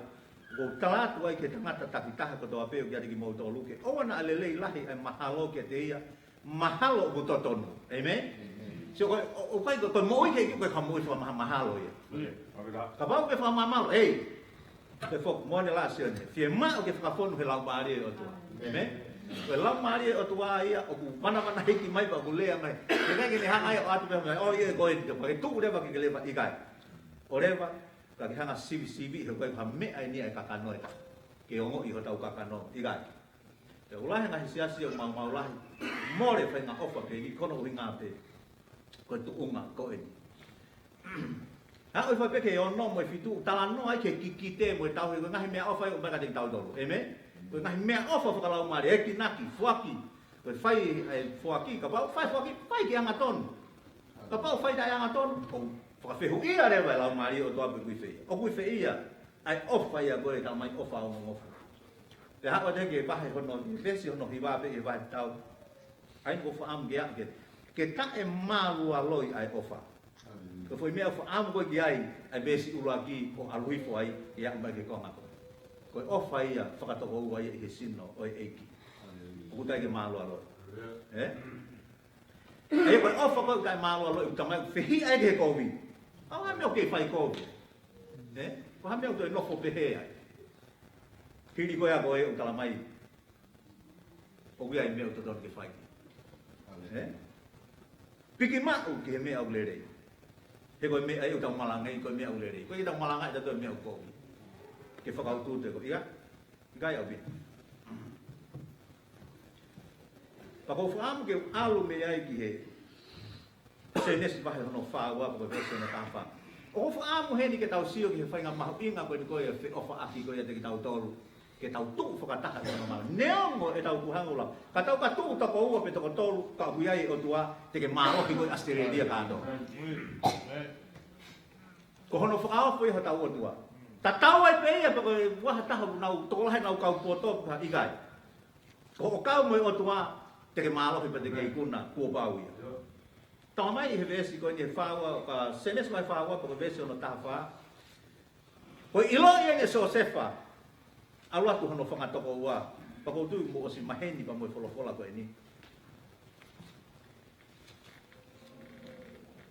ko talatu ai ke tangata takitaha ko toa peo ki ati ki mau tolu ke, oana alelei lahi ai mahalo ke te ia, mahalo ko totonu. Amen? So koe, o kai koe moi ke koe ka moi wha mahalo ia. Ka pau ke wha mahalo, ei, te whok, moane la sione, fie maa o ke whakafonu he lau maari o tua. Amen? Koe lau maari o tua ia, o ku mana hiki mai pa ku lea mai, ke kai ke ne hanga ia o atu peha mai, o ia koe te koe, ke tuu rewa ke lewa ikai. O rewa, ka ke hanga sivi, he koe ka mea i ni ai kakanoe, ke ongo i ho tau kakanoe, ikai. Te ulahe ngahi siasi o mau lahi, more whai ngā ofa ke i kono ui ngā pe, koe tu unga koe ni. Ha oi whai peke e ono mo e fitu, tala no ai ke kikite mo e tau he koe ngahi mea ofa e o meka ting tau tolu, amen? Koe ngahi mea ofa whakalau maari, eki naki, fuaki, koe whai fuaki, ka pau whai fuaki, whai ki anga tonu. Ka pau whai tai anga tonu, o whakawhehu ia rewa e lau maari o toa pe kui whea. O kui whea ia, ai ofa ia koe tau mai ofa o ngofa. Te hapa te ke pahe hono, vesi hono hiwa pe e vai tau. Ai ko whaam ke ake. Ke ta e mālua loi ai ofa. Ko foi mea whaam koe ki ai, ai vesi ula ki o aluifo ai, i aku mai ke konga koe. Koe ofa ia, whakatoko ua ia i he sino o e eiki. O kutai ke mālua loi. E koe ofa koe kai mālua loi, utamai whehi ai ke kovi. Au ha mea o ke whai kovi. Ko ha mea o toi nofo pehe ai. Kiri koe a koe o tala mai. O kia i mea o toton ke whai. Piki mau ki he mea au lerei. He koe mea ai o tau malangai koe mea au lerei. Koe i tau malangai tato e mea au kovi. Ke whakautu te koe. Ika? Ika i au bina. Pako whaamu ke alu mea ai ki he. Se nesi pahe hono whaua koe vese na tāwha. O whaamu he ni ke tau sio ki he whainga mahu inga koe ni koe e ofa aki koe te ki tau tolu. Ke tau tuu whakataha i ngā mara. Neongo e tau kuhangula. Ka tau ka tuu tako ua pe toko tolu ka huiai o tua te ke māo ki koe Australia kāndo. Ko hono whakaopo i ho tau o tua. Ta tau ai pe ia pe koe waha taha nau tokolahe nau kau puoto ka ikai. Ko o kau moe o tua te ke māo ki pe te ke ikuna kua pau ia. Tau mai i he vesi koe ni he whaua, ka senes mai whaua pe koe vesi ono taha wha. Ko ilo ia ni so sefa. Alu atu hono whangatoko ua, pako tui mo osi maheni pa moe wholofola koe ni.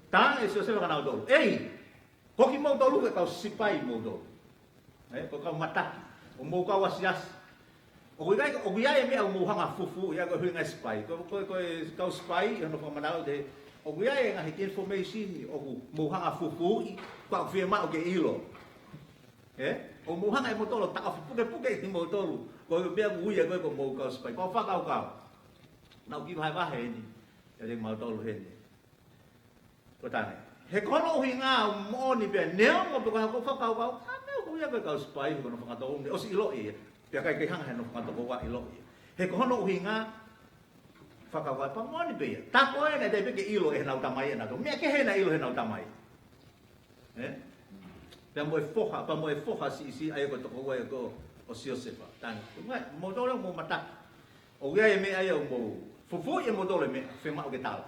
Tā e sio sewa kanau tolu. Ei, hoki mau tolu ke kau sipai mau tolu. Ko kau mataki, o mau kau asiasi. O kui ai mea o mau hanga fufu, ia koe hui ngai sipai. Koe kau sipai, hono whamanau te, o kui ai ngahi information, o ku mau hanga fufu, kau whia mao ke ilo. O muhanga e motolo ta puke ni motolo ko bea uia ko mo ka spai ko fa ka na ki vai va he ni e le motolo he ni ko tane he kono hinga mo ni be ne mo ko fa ka ha me uia ko spai ko no fa to o si ilo e pe kai ke hanga no fa to wa ilo he kono hinga fa ka va pa mo ni be ta ko e de be ke ilo e na utamai na to me ke he na ilo he na utamai pa mo e foha si ai ko toko wa ko o si o sefa tan mo dole mo mata o ia e me ai o mo fufu e mo dole me fe ma o ke tala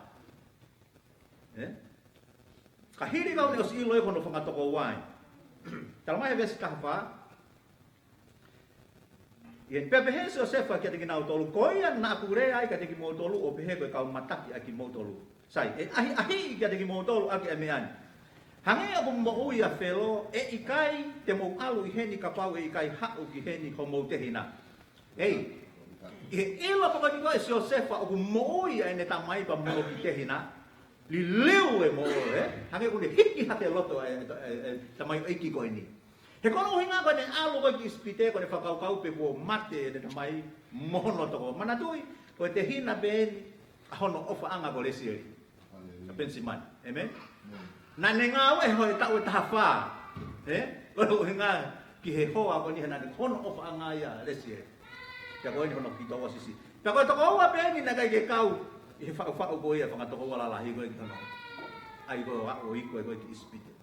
ka hiri ga o si lo e kono fanga toko wa tala mai vesi ka fa e pepe he si o sefa ke te na o tolu ko ia na kure ai ka te ki mo tolu o pehe ko ka mataki aki mo tolu sai e ahi ke te ki mo tolu aki e me ani hange abu mo uia felo e ikai te mo alu i heni ka pau e ikai hau ki heni ko mo te hina. Ei, e ila paka ni koe si o sefa abu mo uia e ne ta mai pa mo ki te hina, li leu e mo hange kune hiki hake loto ta mai eiki koe ni. He kono hinga ko ne alo ko ki spite ko ne whakaukau pe ko mate ne mai mono toko. Mana tui ko te hina ben hono ofa anga ko lesi. Pensi man. Amen. Na ne ngā we hoi tau ta wha. Kono hinga ki he hoa ko ni hana hono ofa anga ia lesi. Ka ko ni hono ki tawa sisi. Ka ko toko wa pe ni na kai ke kau. I wha ko ia whanga toko wala lahi ko ki hono. Ai ko wa o iko ko ki spite.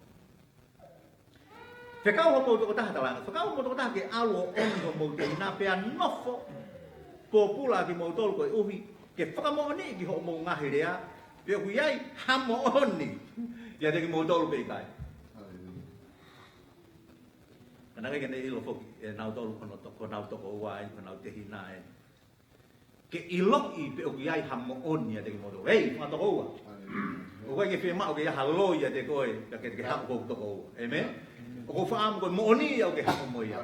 Whekau ho mautu o taha tawanga, whekau ho mautu o taha ke alo oni ho mautu i nā pēr nofo pōpula ki mautolu koe uhi ke whakamooni ki ho mau ngahi rea pe hui ai hamo oni ia te ki mautolu pe kai. Kana kai kene ilo foki e nau tolu ko nau toko ua e ko nau te hina e ke ilo i pe hui ai hamo oni ia te ki mautolu. Hei, wha toko ua. O koe ke whema o ke ia halo ia te koe ke hako kou toko ua. Amen? O ko whaam koe mooni au ke hako mo ia.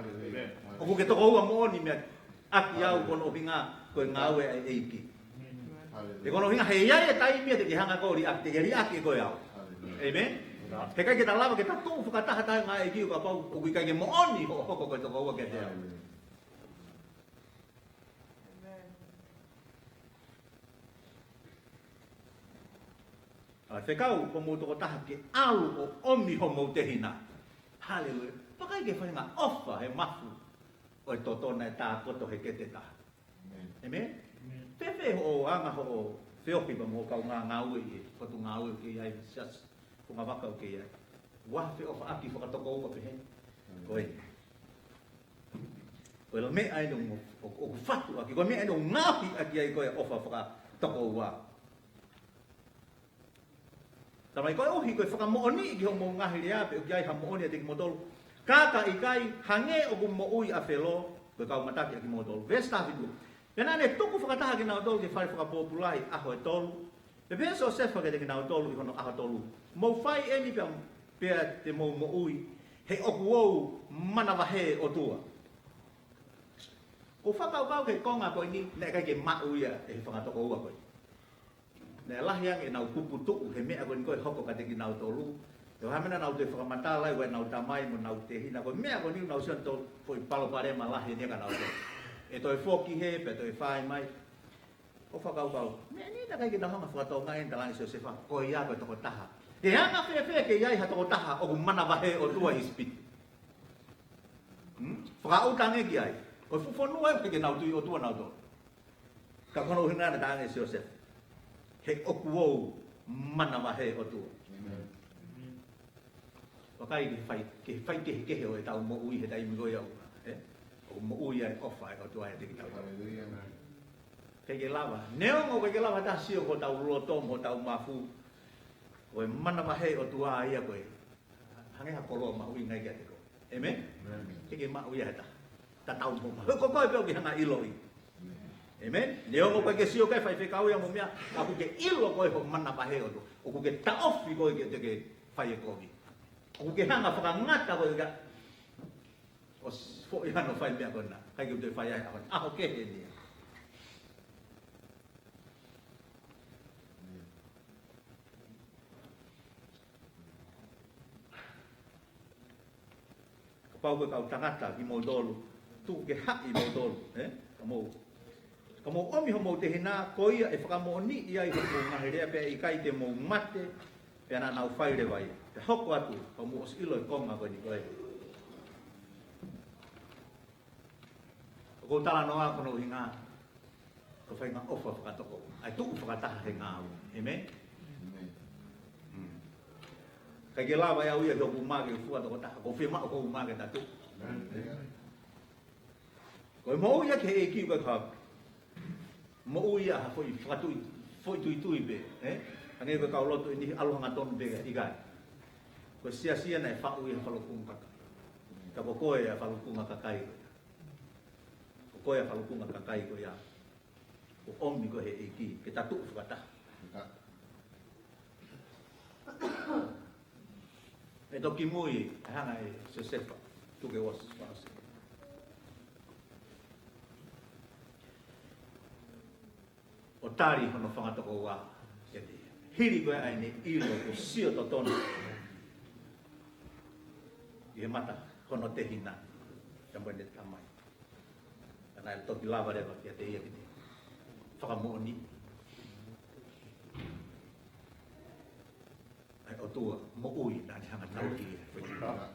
O ko ke toko ua mooni mea aki au kono opinga koe ngāwe ai eiki. E kono hinga hei ai e tai mea te ki hanga kori aki te keri aki e koe au. Amen? He kai ke ta lava ke ta tō whakataha tai ngā eiki o ka pau o kui kai ke mooni ho hoko koe toko ua ke te au. Whekau ko mō toko taha ke alu o omi ho mō te hina. Hallelujah. Pakai ke whainga ofa he mafu o e totona e tā koto he ke te taha. Amen? Pepe ho anga ho whiopi pa mo kau ngā ue i kotu ngā ue ke iai sias ko ngā waka o ke iai. Wah whiopa aki whakatoko uka pehe. Koe. Koe la mea ino o whatu aki. Koe mea ino ngāpi aki ai koe ofa whakatoko ua. Tamai koe ohi koe whakamooni ki ho mo ngahi rea pe o ki ai ha mooni a te ki motolu. Kaka i kai hange o ku mo ui a whelo koe kau mataki a ki motolu. Vesta whitu. Pena ne tuku whakataha ki nao tolu ki whare whakapopulai aho e tolu. Pe penso o sefa ke te ki nao tolu i hono aho tolu. Mau whai eni pia te mo ui he oku ou mana wahe o tua. Ko whakau ke konga koe ni ne kai ke mauia e he whakatoko ua koe. Ne lahiang e nau kupu tuku he mea koe ni koe hoko ka te ki nau tolu. Te hamena nau te whakamatala i nau tamai mo nau te hina koe mea koe ni nau sian tolu fo i palo parema lahi ni ka nau tolu. E toi whoki he, pe toi whai mai. O whakau. Mea ni na kai ki nau hanga whakatau ngai enta langi se wha koe ia koe toko taha. Te hanga whea ke iai ha toko taha o ku mana wahe o tua i spiti. Whakautange ki ai. Koe fufonua e ke nau tui o tua nau tolu. Ka kono hina na tange se o se. He oku ou mana wahe o tua. Wakai ke whai kehe o e tau mo ui he tai migoi au. O mo ui ai ofa e o tua e te ki tau. Kei ke lava. Neongo kei ke lava ta sio ko tau rotom o tau mafu. O e mana wahe o tua ia koe. Hange ha koloa ma ui ngai kia te ko. Amen? Kei ke ma ui heta. Ta tau mo ma. Ko koe peo ki hanga iloi. Amen. Neongo koe ke sio kai whai whekau ia mo mea. Ka ku ke ilo koe ho mana wahe o tua. O ku ke taofi koe ke te ke whai e kovi. O ku ke hanga whakangata koe ka. O fo i hano whai mea kona. Kai ki te whai ai ahon. Aho ke he nia. Ka pau koe kau tangata ki mo dolu. Tu ke haki mo dolu. Ka mo omi ho mo te hina ko ia e whakamooni ia i hoko ngahirea pia i kai te mo mate pia na nau whaire wai. Te hoko atu, ka mo os ilo i konga koe ni koe. Ko tala noa kono i ngā, ko whai ngā ofa whakatoko. Ai tuku whakataha he ngā au. Amen? Kai ke lawa ia uia ki o kumake fua toko taha, ko whima o ko kumake tatu. Ko i mo ia ke e kiu kai kapu. Mo uia ha foi whakatui, foi tui be, Ange koe kau loto ini alohanga tonu be i gai. Koe sia nei whau i ha whalokunga kakai. Ka ko koe a whalokunga kakai koe. Ko koe a whalokunga kakai koe ia. Ko omi koe he eki, ke tatu whakataha. E toki mui, hanga e Josefa, tuke was whaase. O tari hono whangatoko wā. Hiri koe ai ne ilo ko sio to tonu. I he mata, kono te hina tambo de tamai ana to lava de kia te ia ki whakamoni ai o tua mo ui na ni hanga tau ki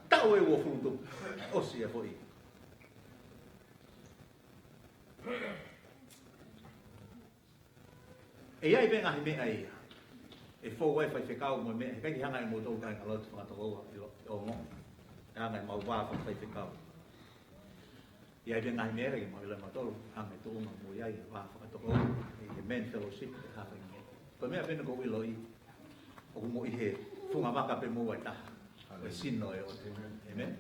tau e wo fruto o sia foi e ai venga me ai e fo wai fai fekau mo me kai hanga e mo to kai alo tu to o mo hanga mau wa fai fekau e ai venga me ai mo le mo to hanga tu mo ia ia wa fa to e men fellowship e ha fa me ko me venga go ilo i o mo i he funga maka pe mo wa ta e sino e o amen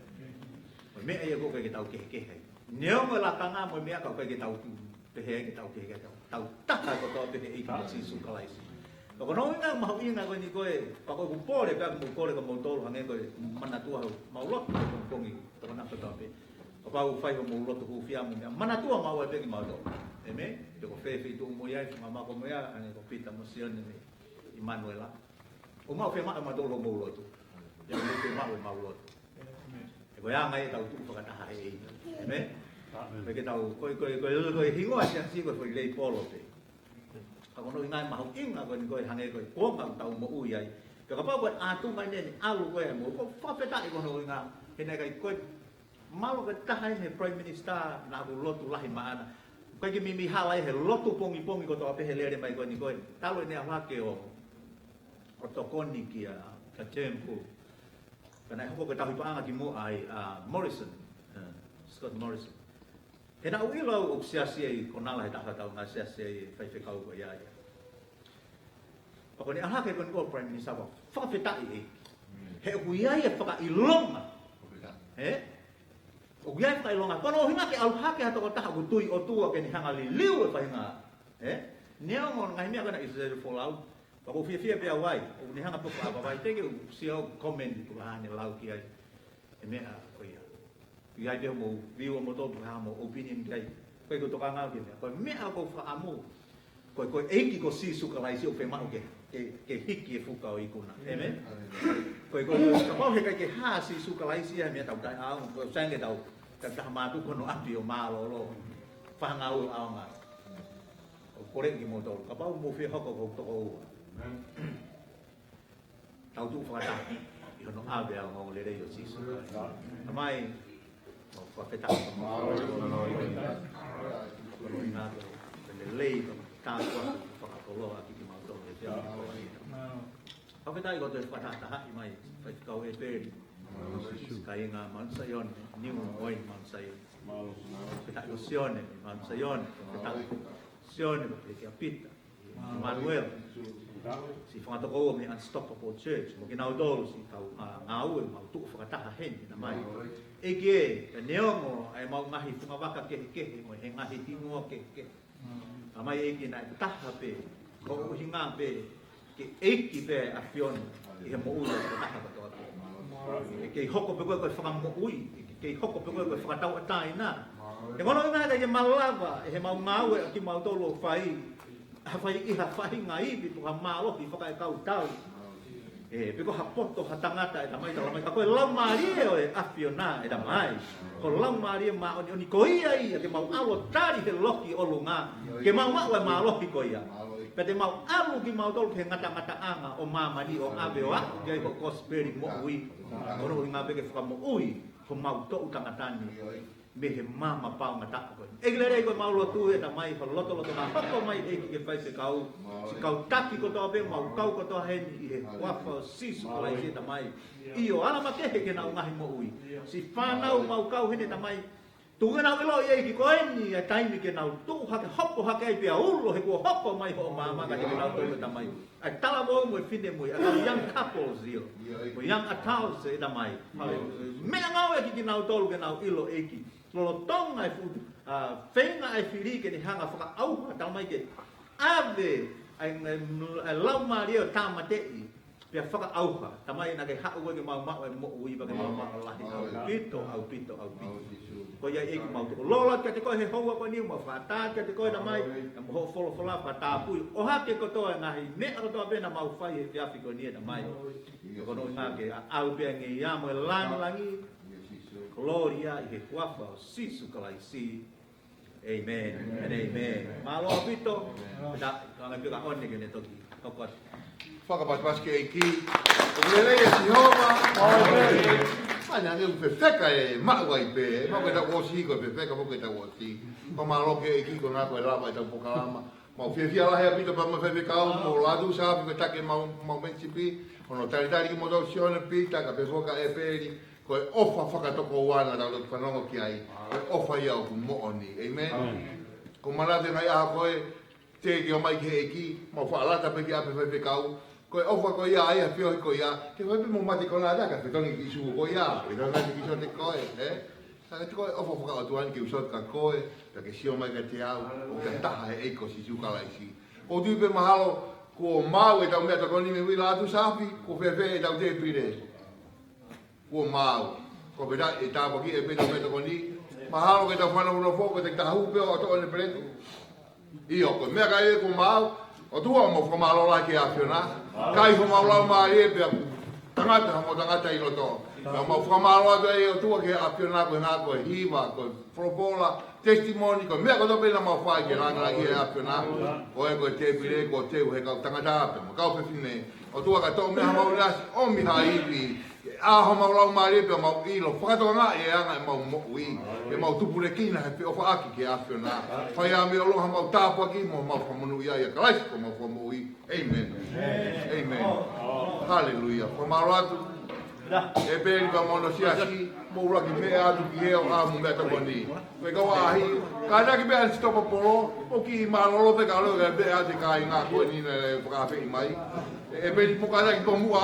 o me ai go kai tau ke neo mo la tanga mo me ka kai tau pe he ke tau tau ta ko to pe e ki si su kalai ko no nga ma ina ko ni ko e pa ko pole pa ko ko ko mo to hange ko mana tua ma lo ko kongi to na to pe o pa u fai mo lo to fia mo mana tua ma wa pe ki ma to e me de ko fe tu mo ya ma ma ko mo ya ane ko pita mo sion ni Emanuela o ma fe ma do lo mo lo to ya mo fe ma lo e ko ya ngai ta tu pa ta ha e me pe ke tau ko hingo a si ko foi lei polo pe ako no ngai ma ing na ko ni ko hange ko ma tau mo u ai ka pa ko a tu mai ne alu ko mo ko fa pe ta ko no nga he na kai ko malo ka ta hai he prime minister na ko lo tu lahi ma ana ko ki mi hala he lo tu pongi ko to pe he le mai ko ni ko talo ne ha ke o to koni ki a ka tempo kana ho ko ta hi pa nga ki mo ai Morrison Scott Morrison he na uilo o siasia i konala he taha tau ngā siasia i whaiwhekau ko ia ia. Pako ni aha ke kon ko Prime Minister wa whakawhetai e. He o ia ia whakailonga. He? O ia ia whakailonga. Kono o hinga ke aluhake hato ko taha kutui o tua ke ni hanga li liu e whahinga. He? Nea ngon ngai mea kana Israel fallout. Pako fia pia wai. O ni hanga puka apa wai. Teke o siau comment ko hane lau ki ai. E mea ko ia. Ia dia mo view mo to ha mo opinion kai ko to kanga ke ko me a ko fa amo ko eki ko si su kalai si o fe ma ke hiki e fuka o ikuna amen ko pa he kai ke ha si su kalai si me tau tai a ko sang ke tau ka ta ma tu ko no api o ma lo fa nga o a nga ko re ki mo to ka pa mo fe ha ko to ko tau tu fa ta yo no ave a mo le re yo si su mai o feta o ina le lei ta ko fa ko lo aki ki ma to le ja o feta I go to fata ta I mai fa ka o e pe kai nga man sa yon ni mo oi man sa yon feta ko sione man sa yon feta sione pe ki apita Manuel si fa to ko mi unstoppable church mo ki na do si ka ngau e ma tu fa ta hen na mai ege neongo ai mau ngahi funga waka ke mo he ngahi tingo ke amai ege na taha pe ko hinga pe ke eki pe afion I he mo u ko taha ko to ke hoko pe ko fa mo ui ke hoko pe ko fa tau tai na e ngono nga ke malava he mau ngau e ki mau to lo fai I ngai bi to malo ki fa ka tau peko hapoto hatangata e tamai tamai ka koe lau marie o e afiona e tamai ko lau marie ma oni ko ia ke mau alo tari he loki o lunga ke mau ma wa ma loki ko ia pete mau alu ki mau tol ke ngata anga o mama di o ave o ke ko prosperi mo ui ko ro nga pe ke fa mo ui ko mau to utangatani me he mama pa ngata ko e glere ko mau lo tu e tamai ko loto na ko mai e ki fai se kau taki ko to be mau kau ko to hen I wa fa sisu ko lai se tamai io ala ma ke na ngahi mo ui si fa mau kau hen tamai tu na lo e ki ko ni e taimi ke na tu ha ke hopo ha ke pe ulo he ko hopo mai ho mama ka ke na to tamai a tala mo mo fine mo a young couples io mo young adults e tamai me ngau e ki na to ke na ilo e ki lo tonga e fu fenga e fili ke ni hanga fa au ta mai ke ave ai lau mario tamate pe fa au ta mai na ke ha u ke mau ma mo ui ba ke mau ma la pito ko ya e mau to lo ke ko he ho ko ni mo fa ta ke ko na mai mo ho folo fa ta pu o ha ke ko to na hi me ko to be na mau fa e ya fi ko ni na mai ko no na ke au pe ngi ya mo langi gloria i he kuafa o sisu kalaisi. Amen and amen. Malo apito, da kanga pika onne kene toki. Kokot. Whakapas ke iki. Lelei e Sihoma. Ana nge upefeka e maua i pe. Mau ke ta wosi ko pefeka mo ke ta wosi. Ko malo ke iki ko na ko lava i ta pokalama. Mau fia la he apito pa mo fefeka mo ladu sa ko ta ke mau mensipi. Ono tari ki mo do sione pita ka pefoka e peri. Ko ofa whakatoko wana tau te whanongo ki ai. Ko ofa ia o ku mooni. Amen. Ko manate ngai aha koe te ki o mai ki eki. Mau whaalata pe ki ape whewekau. Ko ofa ko ia ai a pio ko ia. Ke wepi mo mati kona ataka whitongi ki suhu ko ia. E tau nati ki so te koe. Saka te koe ofa whakautuani ki usot ka koe. Ta ke sio mai ka te au. O ka taha e eiko si sukalaisi. Ko tuipe mahalo ko mau e tau mea takoni me wila atu sapi. Ko whewhe e tau te pire. Ko mau. Ko peta e tāpa ki e peta mea takoni. Mahalo ke tau whanau no foko te tahu peo o toone pretu. Iyo, ko mea kai e ko mau. O tua mo whamalo lai ke awhiona. Kai whamalo lau mai e pia tangata mo tangata i loto. Mo whamalo atu e o tua ke awhiona koe nā koe hiwa, koe whoropola, testimoni, koe mea koto pena mau whai ke ranga i e awhiona. Ko e koe te pire, ko te uhe kau tangata ape, mo kau pewhine. O tua ka tau mea mau nasi, o miha iwi. Aho mau lau mai e pia mau ilo. Whakatoa ngā e anga e mau moui. E mau tupure kina he pia ofa aki ke awhiona. Whai a me aloha mau tāpua ki mo mau whamunu ia ia kalaisi ko mau whamui. Amen. Amen. Hallelujah. Whamaro atu. E pēri pa mono siasi. Mo raki mea atu ki heo a mu mea takoni. Koe kawa ahi. Ka naki mea si topa polo. O ki malolo pe ka leo ke mea te kai ngā koe nina e whakawhi mai. E pēri po ka naki ko mua